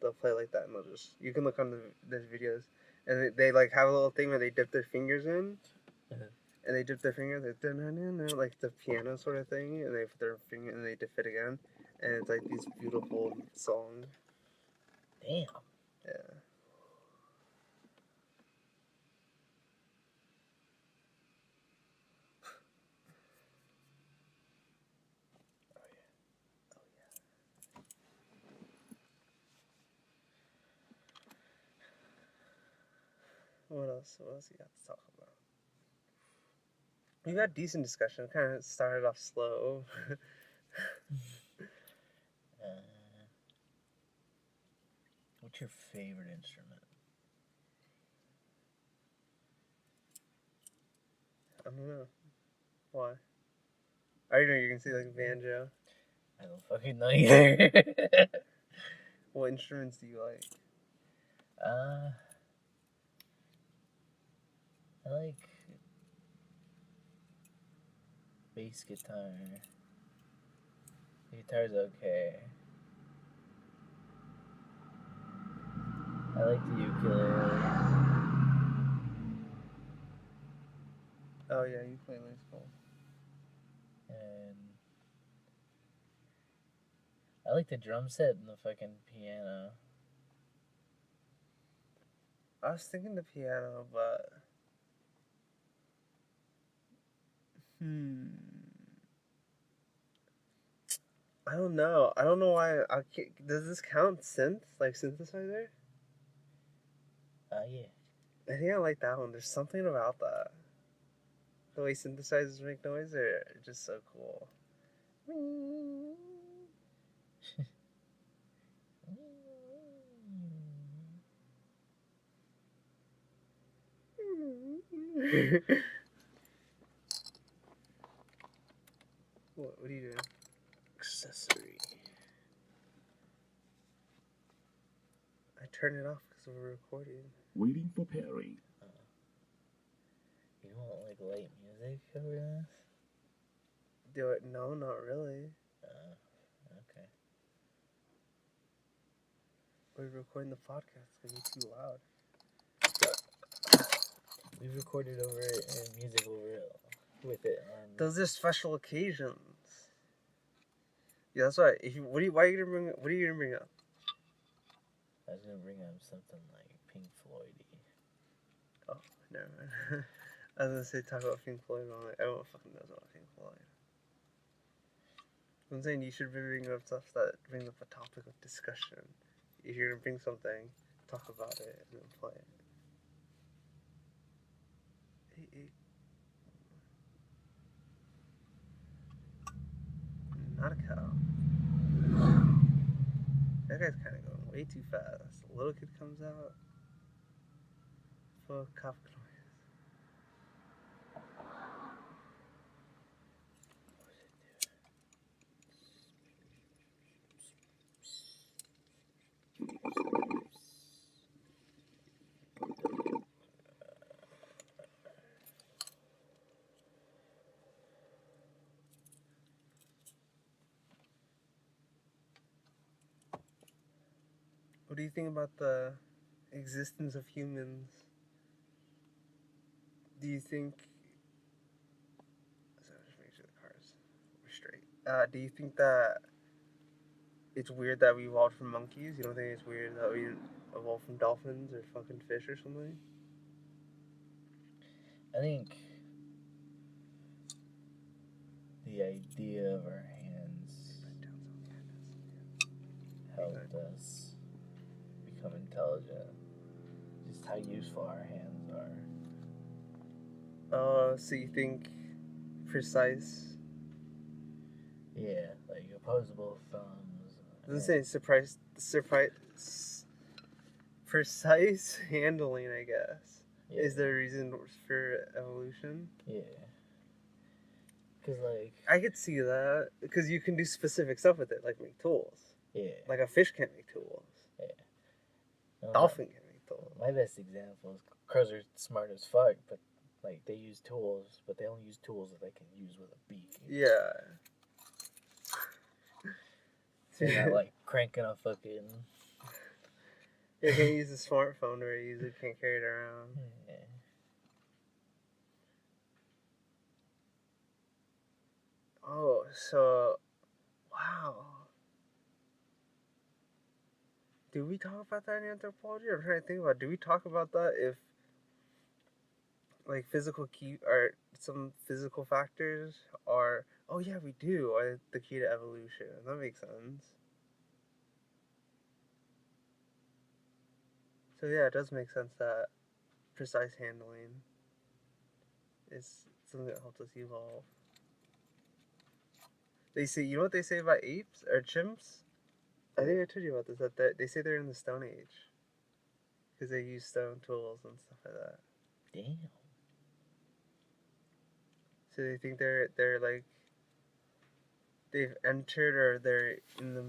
[SPEAKER 1] they'll play like that, and they'll just you can look on the videos, and they like have a little thing where they dip their fingers in,
[SPEAKER 2] Uh-huh.
[SPEAKER 1] and they dip their finger, like the piano sort of thing, and they put their finger and they dip it again, and it's like these beautiful songs.
[SPEAKER 2] Damn.
[SPEAKER 1] Yeah. What else? What else you got to talk about? We got decent discussion. Kind of started off slow.
[SPEAKER 2] What's your favorite instrument?
[SPEAKER 1] I don't know. Why? I already know you're gonna say like banjo.
[SPEAKER 2] I don't fucking know either.
[SPEAKER 1] What instruments do you like?
[SPEAKER 2] I like bass guitar. The guitar's okay. I like the ukulele.
[SPEAKER 1] Oh yeah, ukulele's cool.
[SPEAKER 2] And I like the drum set and the fucking piano.
[SPEAKER 1] I was thinking the piano, but I don't know. I don't know why. Does this count synth like synthesizer?
[SPEAKER 2] Yeah.
[SPEAKER 1] I think I like that one. There's something about that. The way synthesizers make noise are just so cool. What are you doing?
[SPEAKER 2] Accessory.
[SPEAKER 1] I turned it off because we're recording.
[SPEAKER 3] Waiting for Perry.
[SPEAKER 2] You don't like light music over this?
[SPEAKER 1] Do it? No, not really.
[SPEAKER 2] Okay.
[SPEAKER 1] We're recording the podcast. It's gonna be too loud.
[SPEAKER 2] We've recorded over it and music over it with it on.
[SPEAKER 1] Those are special occasions. Yeah, that's right. Why are you gonna bring? What are you gonna bring up?
[SPEAKER 2] I was gonna bring up something like Pink Floyd-y.
[SPEAKER 1] Oh, never mind. I was gonna say talk about Pink Floyd, but I'm like, everyone fucking knows about Pink Floyd. I'm saying you should be bringing up stuff that brings up a topic of discussion. If you're gonna bring something, talk about it and then play it. Hey. Not a cow. That guy's kind of going way too fast. A little kid comes out. Full cop noise. What do you think about the existence of humans? Do you think? Sorry, just make sure the cars were straight. Do you think that it's weird that we evolved from monkeys? You don't think it's weird that we evolved from dolphins or fucking fish or something?
[SPEAKER 2] I think the idea of our hands helped us become intelligent. Just how useful our hands are.
[SPEAKER 1] So you think precise?
[SPEAKER 2] Yeah, like opposable thumbs.
[SPEAKER 1] Doesn't say precise handling, I guess.
[SPEAKER 2] Yeah.
[SPEAKER 1] Is there a reason for evolution?
[SPEAKER 2] Yeah. Because, like...
[SPEAKER 1] I could see that, because you can do specific stuff with it, like make tools.
[SPEAKER 2] Yeah.
[SPEAKER 1] Like a fish can't make tools.
[SPEAKER 2] Yeah.
[SPEAKER 1] Dolphin can make tools.
[SPEAKER 2] My best example is crows are smart as fuck, but Like they use tools, but they only use tools that they can use with a beak.
[SPEAKER 1] Yeah.
[SPEAKER 2] They're not like cranking a fucking.
[SPEAKER 1] You can't use a smartphone very easily. Can't carry it around.
[SPEAKER 2] Yeah.
[SPEAKER 1] Oh, so wow. Do we talk about that in anthropology? I'm trying to think about. Do we talk about that if like physical key or some physical factors are? Oh yeah, we do. Are the key to evolution? That makes sense. So yeah, it does make sense that precise handling is something that helps us evolve. They say, you know what they say about apes or chimps? I think I told you about this. That they say they're in the Stone Age because they use stone tools and stuff like that.
[SPEAKER 2] Damn.
[SPEAKER 1] So they think they're like they've entered or they're in the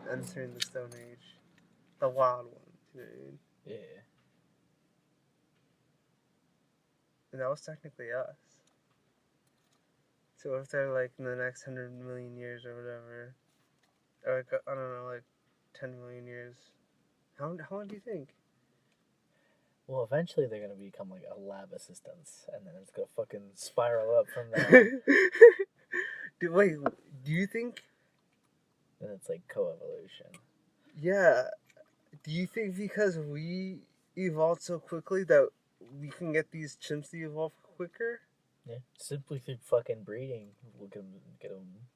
[SPEAKER 1] entering the Stone Age, the wild ones. You know what I mean?
[SPEAKER 2] Yeah.
[SPEAKER 1] And that was technically us. So if they're like in the next 100 million years or whatever, or like I don't know, like 10 million years, how long do you think?
[SPEAKER 2] Well, eventually they're gonna become like a lab assistants, and then it's gonna fucking spiral up from there.
[SPEAKER 1] Wait, do you think?
[SPEAKER 2] And it's like co-evolution.
[SPEAKER 1] Yeah, do you think because we evolved so quickly that we can get these chimps to evolve quicker?
[SPEAKER 2] Yeah. Simply through fucking breeding, we can get them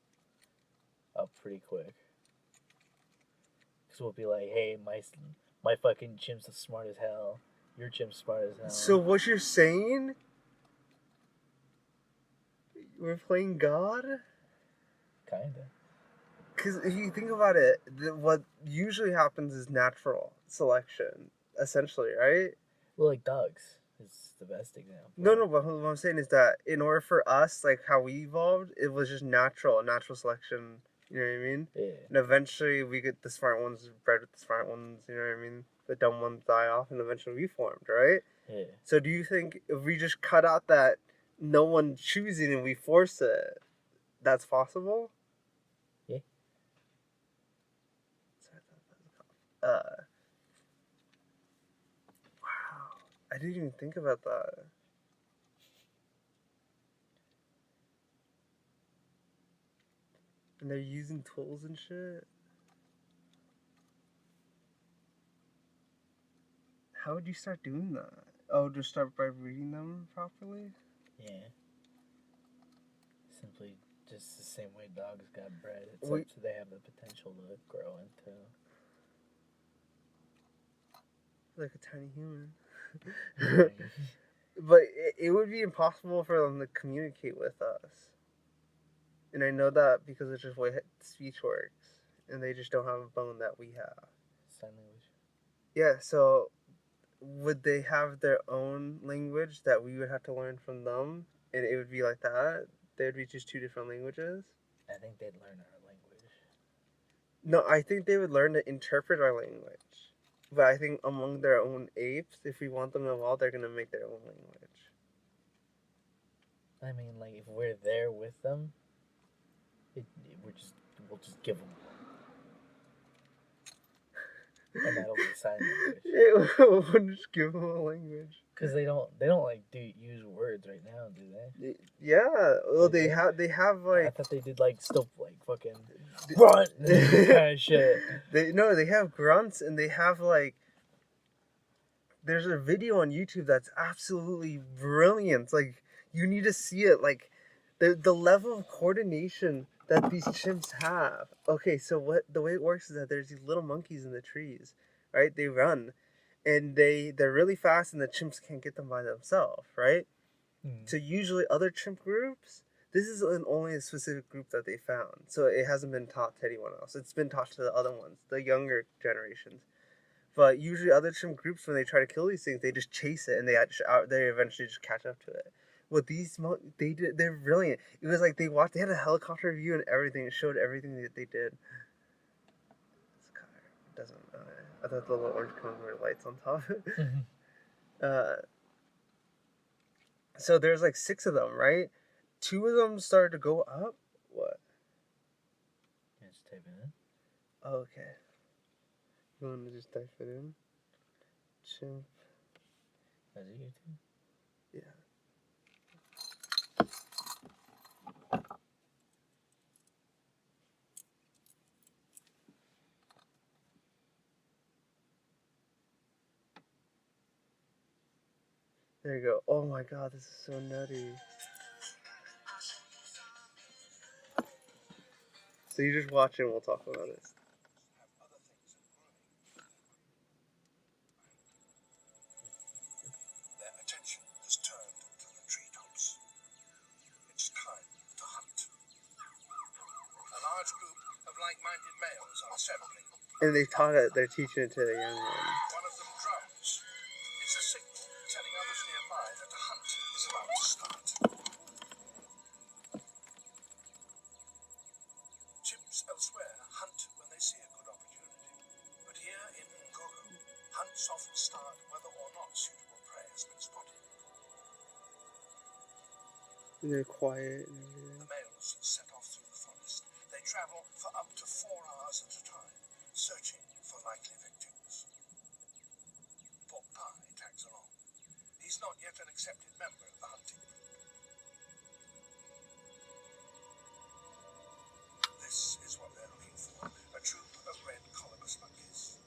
[SPEAKER 2] up pretty quick. Because we'll be like, hey, my fucking chimp's as smart as hell. Your chimp's smart as hell.
[SPEAKER 1] So what you're saying? We're playing God?
[SPEAKER 2] Kinda.
[SPEAKER 1] Because if you think about it, what usually happens is natural selection, essentially, right?
[SPEAKER 2] Well, like dogs is the best example.
[SPEAKER 1] No, but what I'm saying is that in order for us, like how we evolved, it was just natural selection. You know what I mean?
[SPEAKER 2] Yeah.
[SPEAKER 1] And eventually we get the smart ones bred with the smart ones, you know what I mean? The dumb ones die off and eventually we formed, right?
[SPEAKER 2] Yeah.
[SPEAKER 1] So do you think if we just cut out that no one choosing and we force it, that's possible?
[SPEAKER 2] Yeah.
[SPEAKER 1] Wow. I didn't even think about that. And they're using tools and shit. How would you start doing that? Oh, just start by reading them properly?
[SPEAKER 2] Yeah. Simply just the same way dogs got bred, except
[SPEAKER 1] Wait.
[SPEAKER 2] they have the potential to grow into.
[SPEAKER 1] Like a tiny human.
[SPEAKER 2] Yeah.
[SPEAKER 1] But it would be impossible for them to communicate with us. And I know that because it's just the way speech works. And they just don't have a bone that we have.
[SPEAKER 2] Sign language.
[SPEAKER 1] Yeah, so would they have their own language that we would have to learn from them? And it would be like that? They would be just two different languages?
[SPEAKER 2] I think they'd learn our language.
[SPEAKER 1] No, I think they would learn to interpret our language. But I think among their own apes, if we want them to evolve, they're going to make their own language.
[SPEAKER 2] I mean, like if we're there with them, we'll just give them one, and that'll be sign language.
[SPEAKER 1] We'll just give them a language.
[SPEAKER 2] Because they don't like use words right now, do they?
[SPEAKER 1] Yeah, well
[SPEAKER 2] Do
[SPEAKER 1] they
[SPEAKER 2] they?
[SPEAKER 1] have
[SPEAKER 2] I
[SPEAKER 1] like
[SPEAKER 2] thought they did like still like fucking grunt kind of shit.
[SPEAKER 1] they have grunts and they have like there's a video on YouTube that's absolutely brilliant. Like you need to see it. Like the level of coordination that these chimps have. Okay, so what the way it works is that there's these little monkeys in the trees, right? They run, and they're really fast, and the chimps can't get them by themselves, right? So usually other chimp groups. This is only a specific group that they found, so it hasn't been taught to anyone else. It's been taught to the other ones, the younger generations. But usually, other chimp groups, when they try to kill these things, they just chase it and they eventually just catch up to it. What these they're brilliant. It was like they had a helicopter view and everything. It showed everything that they did. This car doesn't. I thought the little orange cones were lights on top. Uh, so there's like 6 of them, right? 2 of them started to go up. What?
[SPEAKER 2] Just type it in.
[SPEAKER 1] Okay. You want to just type it in? Chimp.
[SPEAKER 2] Is it YouTube?
[SPEAKER 1] Yeah. There you go. Oh my god, this is so nutty. So you just watch it and we'll talk about it.
[SPEAKER 3] Their attention is turned to the treetops. It's time to hunt. A large group of like-minded males are assembling.
[SPEAKER 1] And they're teaching it to the young ones.
[SPEAKER 3] One of them drums. It's a signal telling others nearby that the hunt is about to start. Chimps elsewhere hunt when they see a good opportunity. But here in Nguru, hunts often start whether or not suitable prey has been spotted.
[SPEAKER 1] And they're quiet and everything.
[SPEAKER 3] The males set off through the forest. They travel for up to 4 hours at a time, searching for likely victims. Pork Pie tags along. He's not yet an accepted member of the hunting group. This is what they're looking for, a troop of red colobus monkeys.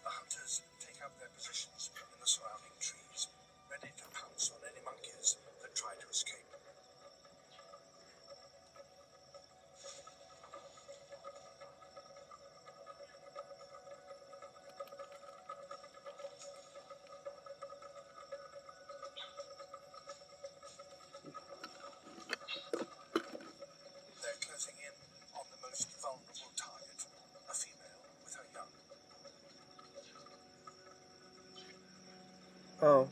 [SPEAKER 3] The hunters take up their positions in the surrounding trees, ready to pounce on any monkeys that try to escape. They're closing in on the most vulnerable target, a female with her young.
[SPEAKER 1] Oh.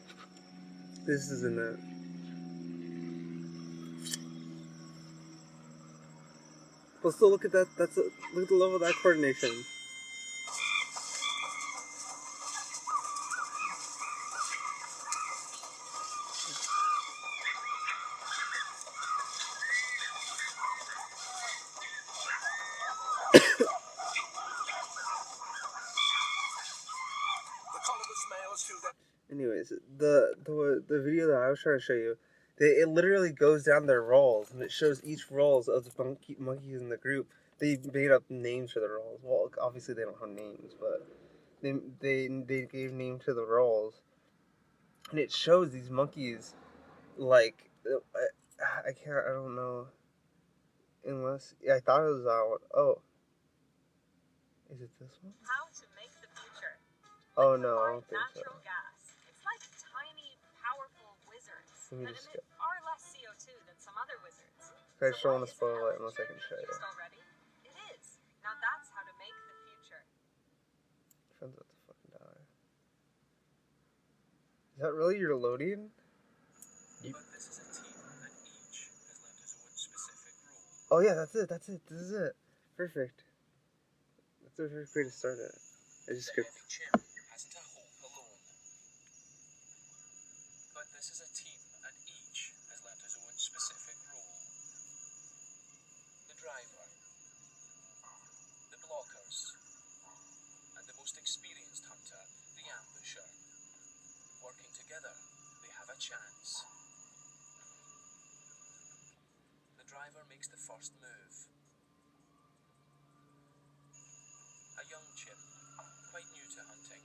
[SPEAKER 1] This isn't it. But still, look at that. Look at the level of that coordination.
[SPEAKER 3] The colobus males do their
[SPEAKER 1] Anyways, the video that I was trying to show you, it literally goes down their roles and it shows each roles of the monkeys in the group. They made up names for the roles. Well, obviously they don't have names, but they gave name to the roles, and it shows these monkeys like I don't know unless I thought it was that one. Oh, is it this one?
[SPEAKER 4] How to make the future.
[SPEAKER 1] Oh no, I don't think so.
[SPEAKER 4] Natural gas. It's like tiny, powerful wizards
[SPEAKER 1] Let me
[SPEAKER 4] that
[SPEAKER 1] just
[SPEAKER 4] emit far less CO2 than some other wizards.
[SPEAKER 1] I just don't want to
[SPEAKER 4] why
[SPEAKER 1] spoil it
[SPEAKER 4] isn't
[SPEAKER 1] unless I can show you.
[SPEAKER 4] used already? It is. Now that's how to make the future.
[SPEAKER 1] Phone's about to fucking die. Is that really your loading?
[SPEAKER 3] But this is a team and each has left his own specific role.
[SPEAKER 1] Oh yeah, that's it. This is it. Perfect. That's the perfect way to start it. I just
[SPEAKER 3] The
[SPEAKER 1] skipped.
[SPEAKER 3] heavy chimp hasn't a hope alone. But this is a team and each has left his own specific role. The driver, the blockers, and the most experienced hunter, the ambusher. Working together, they have a chance. The driver makes the first move. A young chimp, quite new to hunting.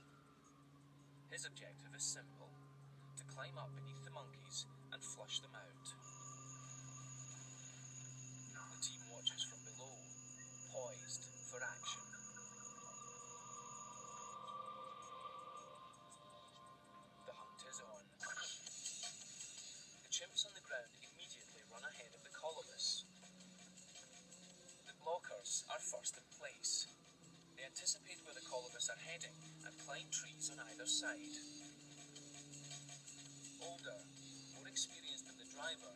[SPEAKER 3] His objective is simple: to climb up beneath the monkeys and flush them out. The team watches from below, poised for action. The hunt is on. The chimps on the ground immediately run ahead of the colobus. The blockers are first in place. They anticipate where the colobus are heading and climb trees on either side. Older, more experienced than the driver,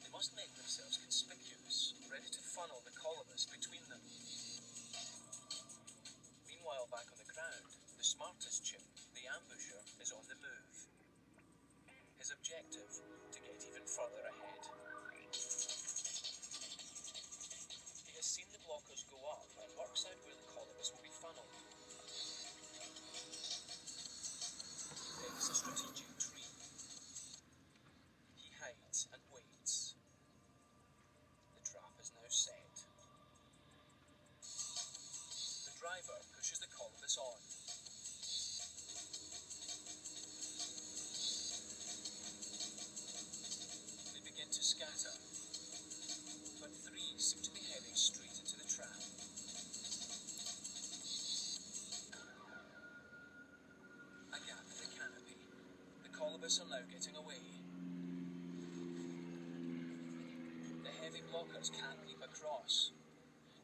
[SPEAKER 3] they must make themselves conspicuous, ready to funnel the colobus between objective to get even further ahead. He has seen the blockers go up and works out where the colobus will be funneled. He pegs a strategic tree. He hides and waits. The trap is now set. The driver pushes the colobus on. They begin to scatter, but three seem to be heading straight into the trap. A gap in the canopy. The colobus are now getting away. The heavy blockers can't leap across.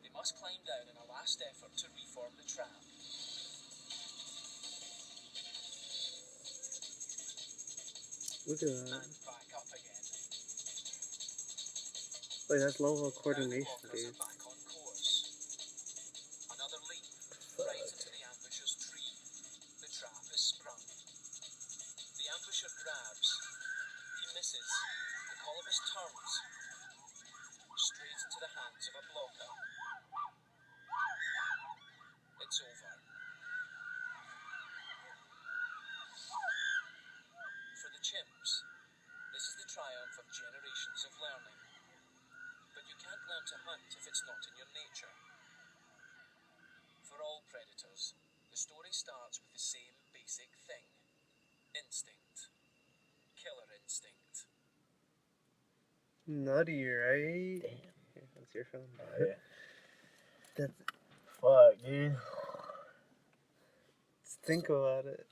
[SPEAKER 3] They must climb down in a last effort to reform the trap.
[SPEAKER 1] Look at that.
[SPEAKER 3] And back up again.
[SPEAKER 1] Like, that's level of
[SPEAKER 3] Now the
[SPEAKER 1] coordination,
[SPEAKER 3] blockers
[SPEAKER 1] dude.
[SPEAKER 3] are back on course. Another leap, right into the ambusher's tree. The trap is sprung. The ambusher grabs. He misses. The colobus turns. Straight into the hands of a blocker. It's over. For the chimps, this is the triumph of generations of learning. But you can't learn to hunt if it's not in your nature. For all predators, the story starts with the same basic thing. Instinct. Killer instinct.
[SPEAKER 1] Nutty, right?
[SPEAKER 2] Damn.
[SPEAKER 1] Here, that's your phone.
[SPEAKER 2] Oh, yeah.
[SPEAKER 1] That's,
[SPEAKER 2] Fuck, dude.
[SPEAKER 1] let's think about it.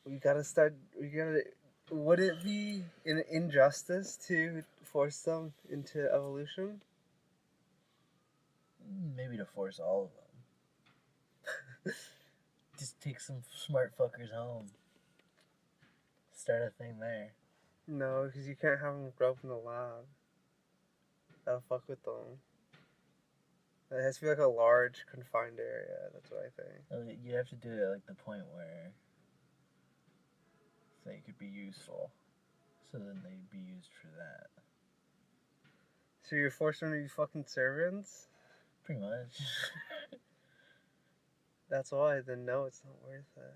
[SPEAKER 1] We gotta start. We gotta. Would it be an injustice to force them into evolution?
[SPEAKER 2] Maybe to force all of them. Just take some smart fuckers home. Start a thing there.
[SPEAKER 1] No, because you can't have them grow up in the lab. That'll fuck with them. It has to be like a large, confined area. That's what I think.
[SPEAKER 2] You have to do it at like the point where they could be useful. So then they'd be used for that.
[SPEAKER 1] So you're forcing them to be fucking servants?
[SPEAKER 2] Pretty much.
[SPEAKER 1] That's why. Then no, it's not worth it.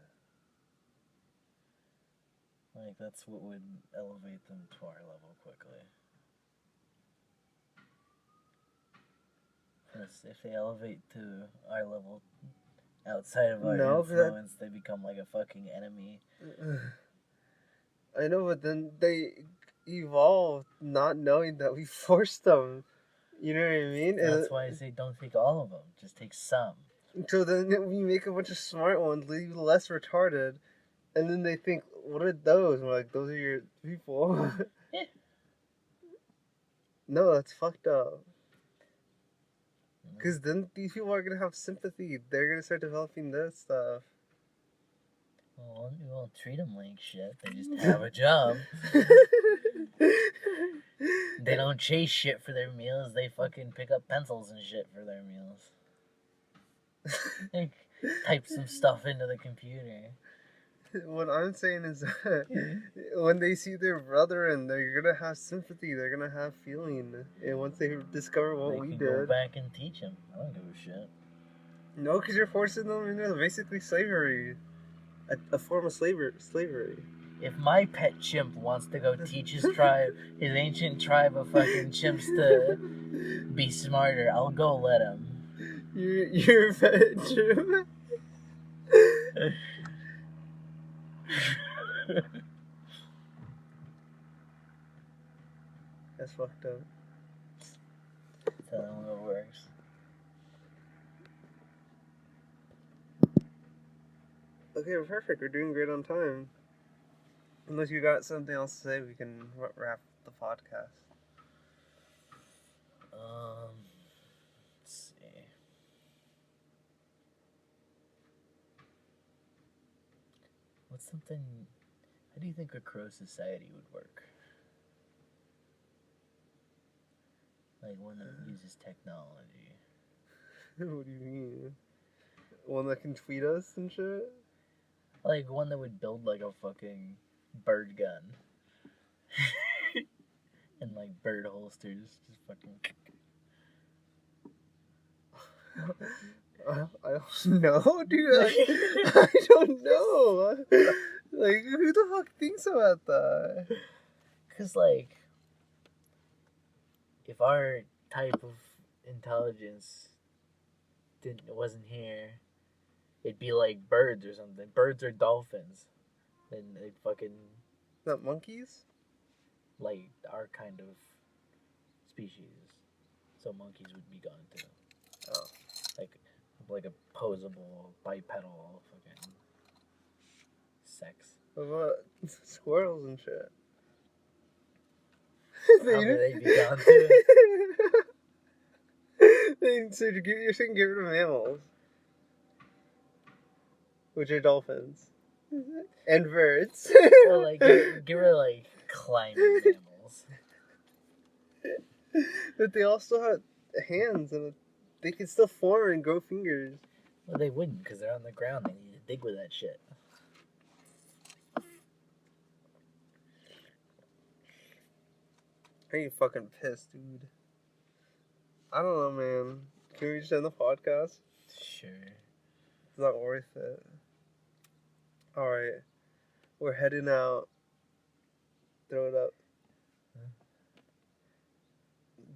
[SPEAKER 2] Like, that's what would elevate them to our level quickly. If they elevate to our level outside of our influence, they become like a fucking enemy.
[SPEAKER 1] I know, but then they evolve not knowing that we forced them. You know what I mean?
[SPEAKER 2] That's why I say don't take all of them. Just take some.
[SPEAKER 1] So then we make a bunch of smart ones, leave the less retarded, and then they think, what are those? And we're like, those are your people.
[SPEAKER 2] Yeah.
[SPEAKER 1] No, that's fucked up. Because then these people are going to have sympathy. They're going to start developing this stuff.
[SPEAKER 2] Well, we won't treat them like shit. They just have a job. They don't chase shit for their meals. They fucking pick up pencils and shit for their meals. They type some stuff into the computer.
[SPEAKER 1] What I'm saying is that when they see their brother and they're going to have sympathy, they're going to have feeling. And once they discover what we
[SPEAKER 2] They can
[SPEAKER 1] did.
[SPEAKER 2] go back and teach them. I don't give a shit.
[SPEAKER 1] No, because you're forcing them into basically slavery. A form of slavery.
[SPEAKER 2] If my pet chimp wants to go teach his tribe, his ancient tribe of fucking chimps to be smarter, I'll go let him.
[SPEAKER 1] You're a pet chimp? That's fucked up.
[SPEAKER 2] Tell him how it works.
[SPEAKER 1] Okay, we're perfect. We're doing great on time. Unless you got something else to say, we can wrap the podcast.
[SPEAKER 2] Let's see. What's something... How do you think a crow society would work? Like one that uses technology.
[SPEAKER 1] What do you mean? One that can tweet us and shit?
[SPEAKER 2] Like one that would build like a fucking bird gun. And like bird holsters, just fucking.
[SPEAKER 1] I don't know, dude. I don't know. Like, who the fuck thinks about that?
[SPEAKER 2] Cause like, if our type of intelligence wasn't here, it'd be like birds or something. Birds or dolphins. Then they'd fucking
[SPEAKER 1] Not monkeys?
[SPEAKER 2] like our kind of species. So monkeys would be gone too.
[SPEAKER 1] Oh.
[SPEAKER 2] Like opposable bipedal fucking sex.
[SPEAKER 1] What about squirrels and shit?
[SPEAKER 2] Probably they'd be gone too.
[SPEAKER 1] So you're saying get rid of mammals, which are dolphins and birds.
[SPEAKER 2] Well, like get rid of like climbing mammals.
[SPEAKER 1] But they also have hands and they can still form and grow fingers.
[SPEAKER 2] Well, they wouldn't because they're on the ground. They need to dig with that shit.
[SPEAKER 1] Are you fucking pissed, dude? I don't know, man. Can we just end the podcast?
[SPEAKER 2] Sure.
[SPEAKER 1] It's not worth it. Alright. We're heading out. Throw it up.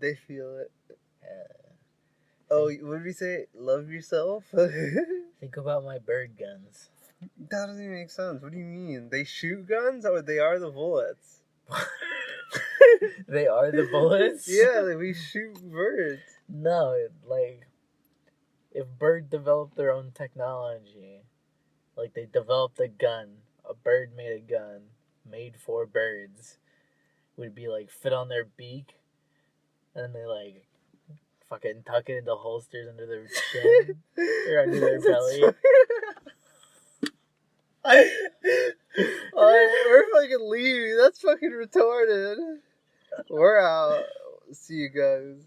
[SPEAKER 1] They feel it. Oh, what did we say? Love yourself?
[SPEAKER 2] Think about my bird guns.
[SPEAKER 1] That doesn't even make sense. What do you mean? They shoot guns or they are the bullets?
[SPEAKER 2] They are the bullets?
[SPEAKER 1] Yeah, like we shoot birds.
[SPEAKER 2] No, like, if bird developed their own technology, like they developed a gun, a bird made a gun, made for birds, would be like fit on their beak, and then they like fucking tuck it into holsters under their chin or under their belly.
[SPEAKER 1] We're fucking leaving. That's fucking retarded. We're out. See you guys.